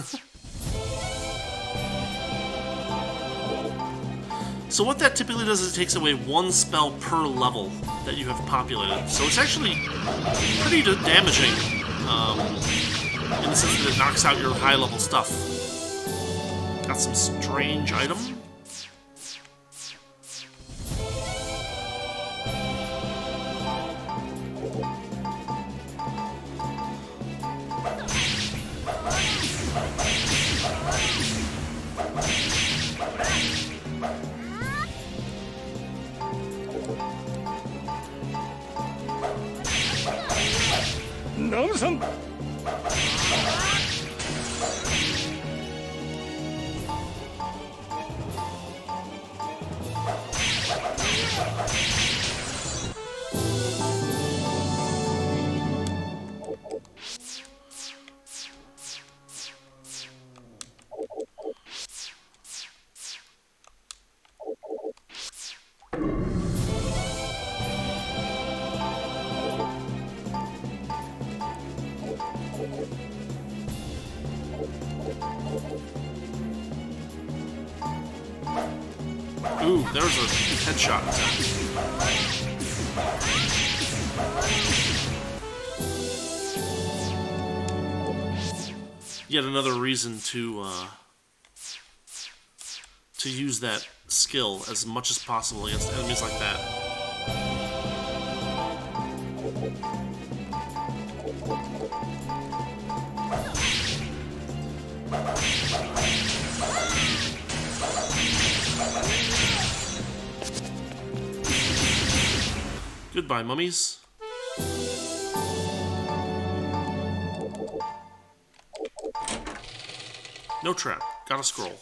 は。 So what that typically does is it takes away one spell per level that you have populated. So it's actually pretty damaging in the sense that it knocks out your high-level stuff. Got some strange item. Ooh, there's a headshot attack. Yet another reason to use that skill as much as possible against enemies like that. Goodbye, mummies. No trap. Got a scroll.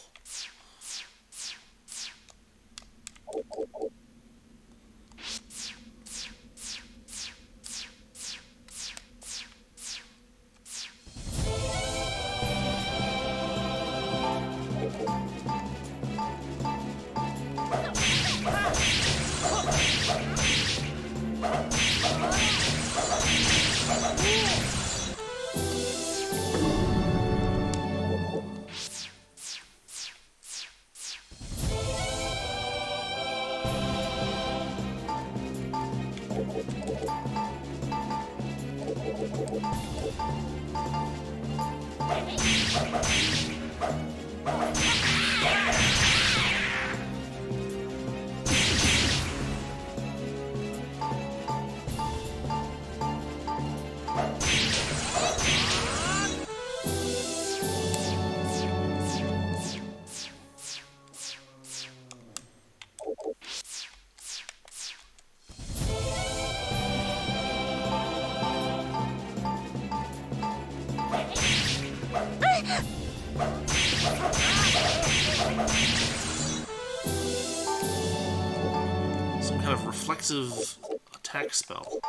Some kind of reflexive attack spell.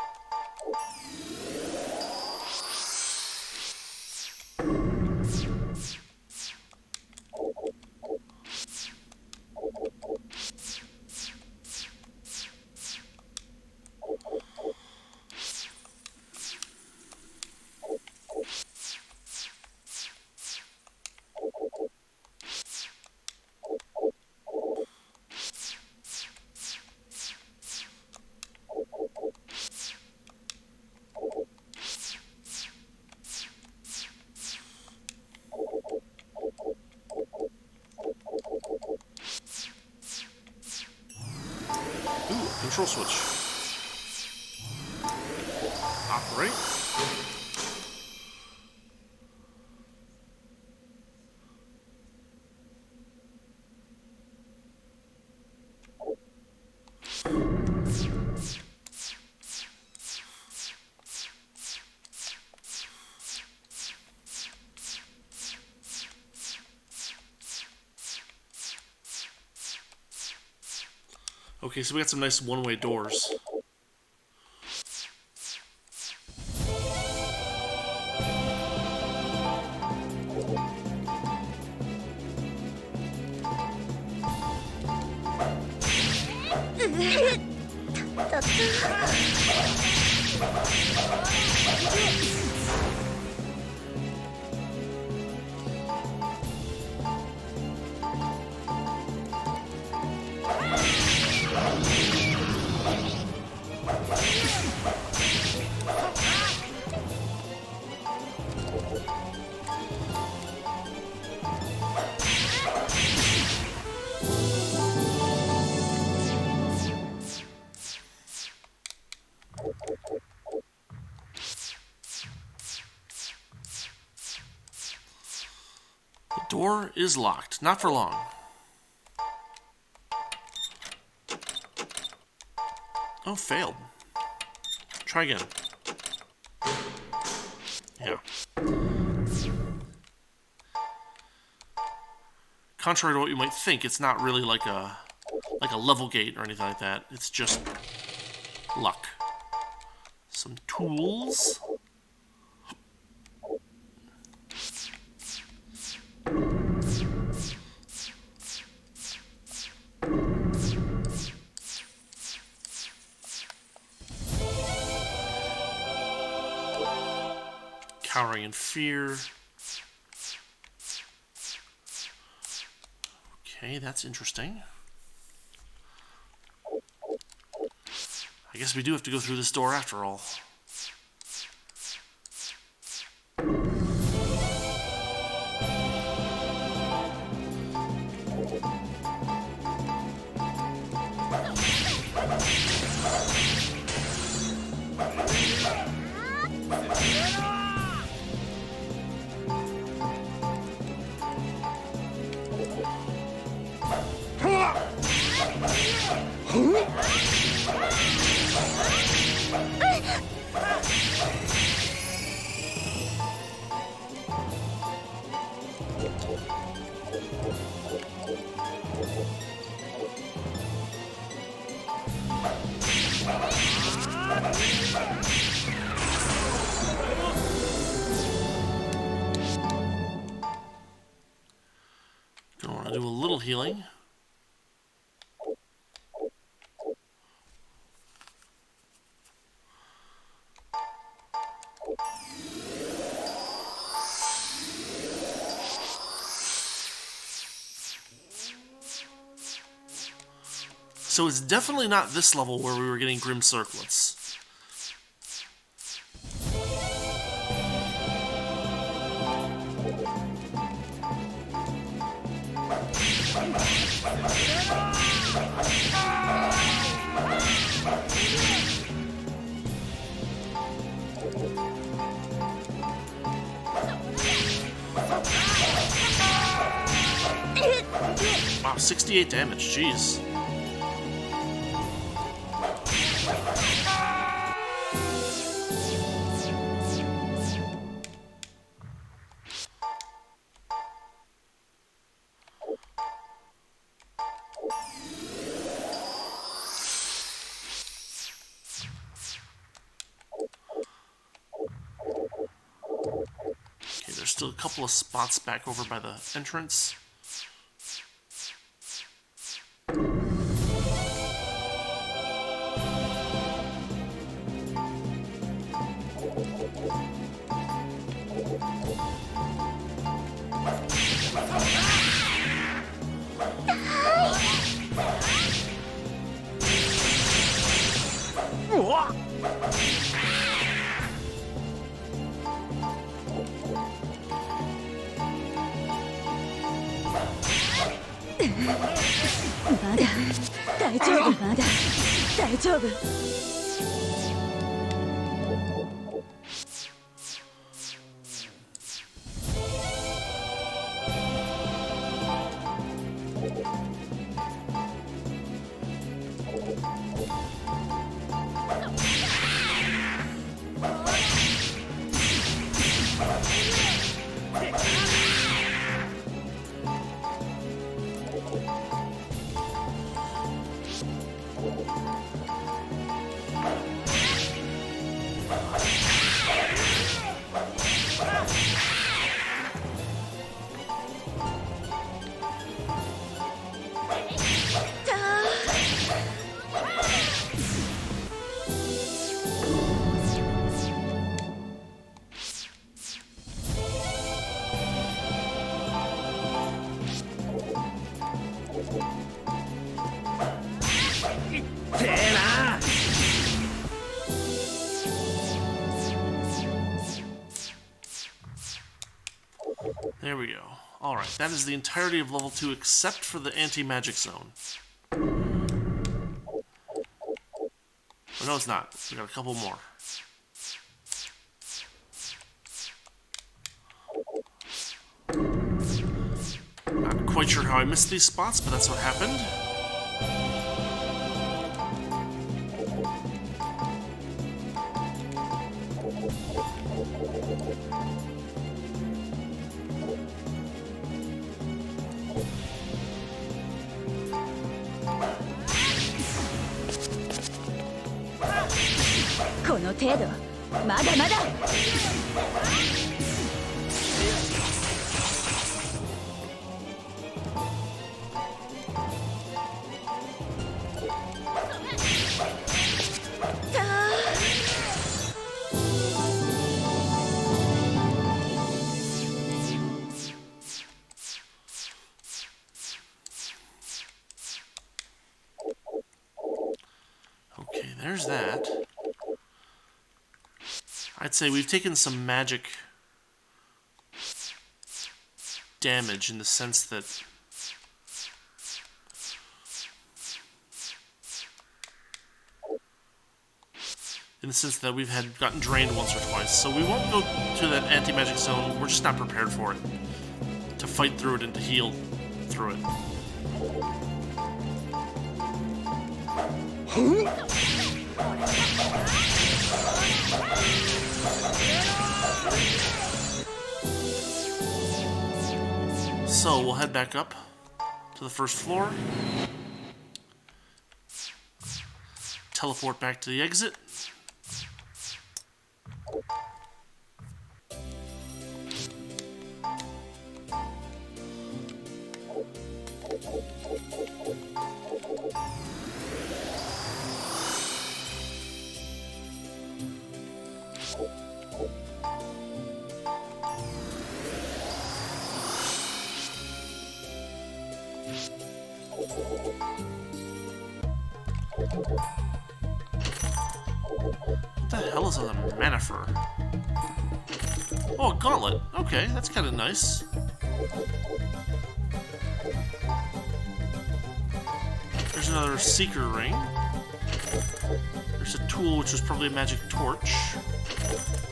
control switch. Operate. Okay, so we got some nice one-way doors. The door is locked. Not for long. Oh, failed. Try again. Yeah. Contrary to what you might think, it's not really like a level gate or anything like that. It's just luck. Some tools. Cowering in fear. Okay, that's interesting. I guess we do have to go through this door after all. Gonna want to do a little healing. So it's definitely not this level where we were getting Grim Circlets. Wow, 68 damage, jeez. Okay, there's still a couple of spots back over by the entrance. 大丈夫。There we go. Alright, that is the entirety of level 2 except for the anti-magic zone. Oh, no, it's not. We got a couple more. Not quite sure how I missed these spots, but that's what happened.この程度。まだまだ。Okay, there's that. I'd say we've taken some magic damage in the sense that we've had gotten drained once or twice. So we won't go to that anti-magic zone. We're just not prepared for it. To fight through it and to heal through it. So we'll head back up to the first floor. Teleport back to the exit. What the hell is a Manifer? Oh, a gauntlet. Okay, that's kind of nice. There's another Seeker ring. There's a tool, which was probably a magic torch.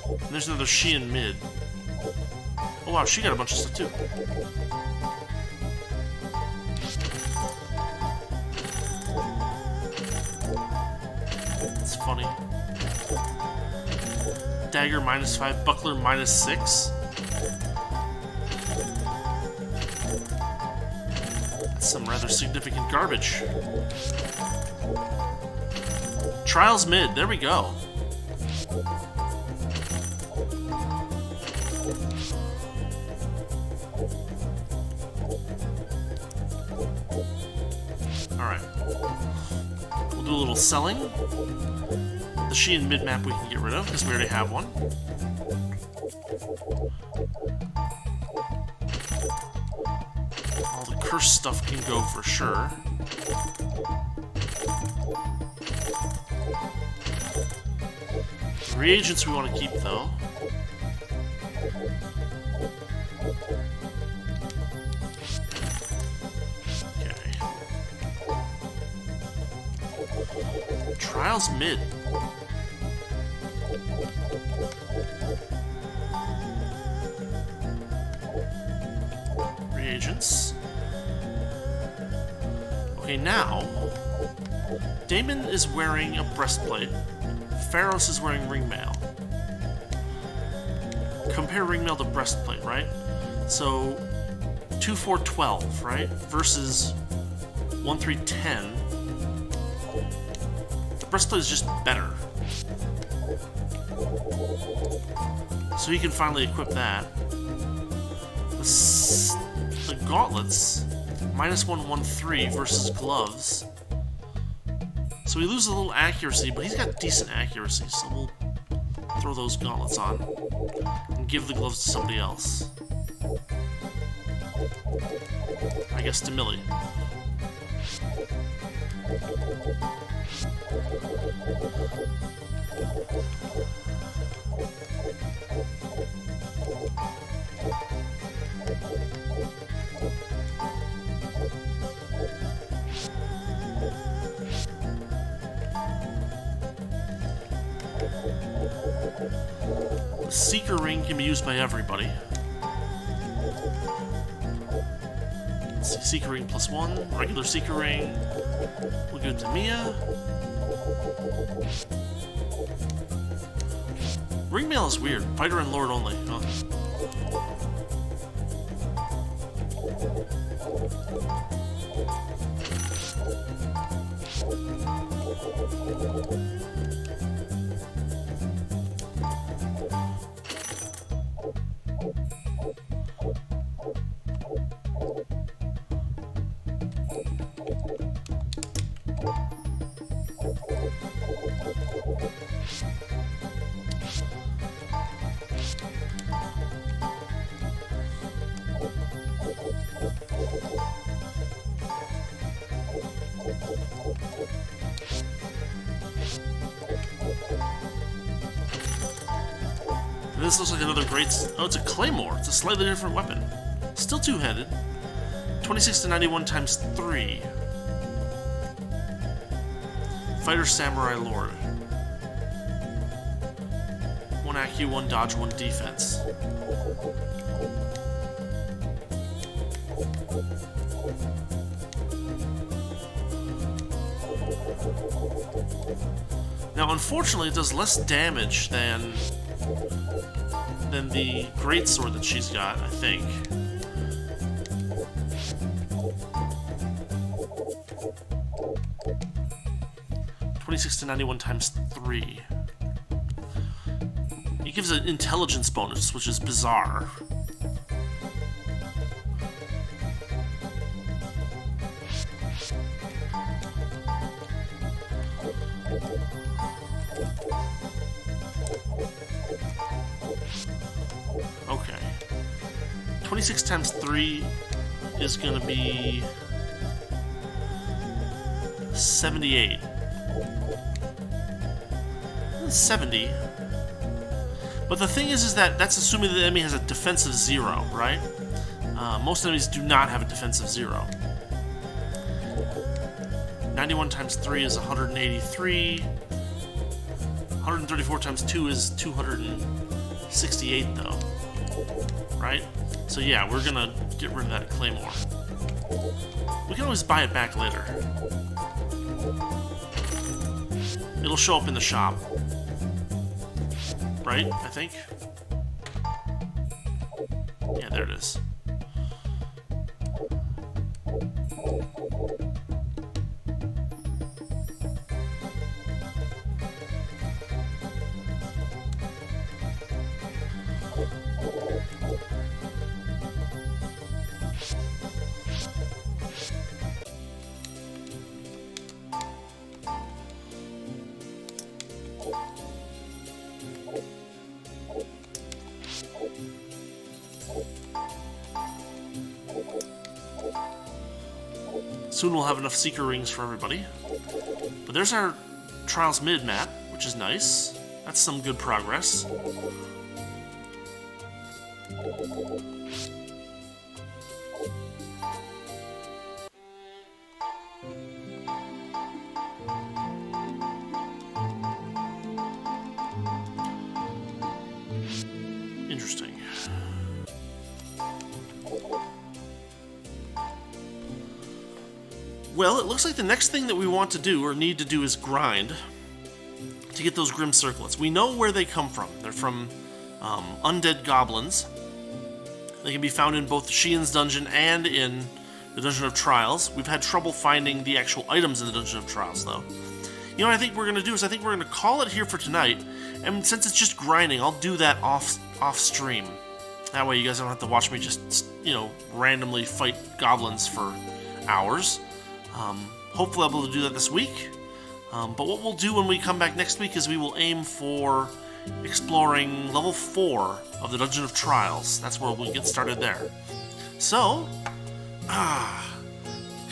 And there's another Shein mid. Oh wow, she got a bunch of stuff too. That's funny. Dagger -5, buckler -6. That's some rather significant garbage. Trials mid, there we go. Alright. We'll do a little selling. The Shein mid-map we can get rid of, because we already have one. All the curse stuff can go for sure. Reagents we want to keep, though. Okay. Trials mid. Reagents. Okay, now Damon is wearing a breastplate. Pharos is wearing ringmail. Compare ringmail to breastplate, right? So 2, 4, 12, right? Versus 1, 3, 10. The breastplate is just better. So he can finally equip that. The gauntlets, -1, 1, 3 versus gloves. So he loses a little accuracy, but he's got decent accuracy, so we'll throw those gauntlets on and give the gloves to somebody else. I guess to Millie. The Seeker Ring can be used by everybody. Let's see, Seeker Ring +1, regular Seeker Ring. We'll give it to Mia. Ringmail is weird. Fighter and Lord only. Oh. This looks like another great... Oh, it's a claymore. It's a slightly different weapon. Still two-handed. 26 to 91 times 3. Fighter, Samurai, Lord. 1 AQ, 1 dodge, 1 defense. Now, unfortunately, it does less damage than the greatsword that she's got, I think. (26 to 91 times 3). He gives an intelligence bonus, which is bizarre. Okay. 26 times 3 is going to be 78. 70. But the thing is that that's assuming the enemy has a defensive 0, right? Most enemies do not have a defensive 0. 91 times 3 is 183. 134 times 2 is 268, though. Right? So yeah, we're gonna get rid of that claymore. We can always buy it back later. It'll show up in the shop. Right? I think? Yeah, there it is. Soon we'll have enough Seeker Rings for everybody. But there's our Trials Mid map, which is nice. That's some good progress. Interesting. Well, it looks like the next thing that we want to do, or need to do, is grind to get those Grim Circlets. We know where they come from. They're from undead goblins. They can be found in both Sheehan's dungeon and in the Dungeon of Trials. We've had trouble finding the actual items in the Dungeon of Trials, though. You know what I think we're going to do is I think we're going to call it here for tonight, and since it's just grinding, I'll do that off stream. That way you guys don't have to watch me just, randomly fight goblins for hours. Hopefully I'll be able to do that this week. But what we'll do when we come back next week is we will aim for exploring level 4 of the Dungeon of Trials. That's where we'll get started there. So, kind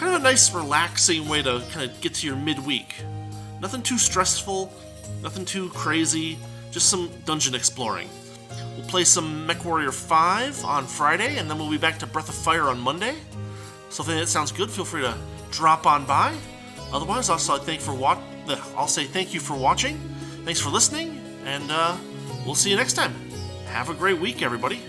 of a nice relaxing way to kind of get to your midweek. Nothing too stressful, nothing too crazy, just some dungeon exploring. We'll play some MechWarrior 5 on Friday, and then we'll be back to Breath of Fire on Monday. So if that sounds good, feel free to drop on by. Otherwise, I'll say thank you for watching. Thanks for listening, and we'll see you next time. Have a great week, everybody.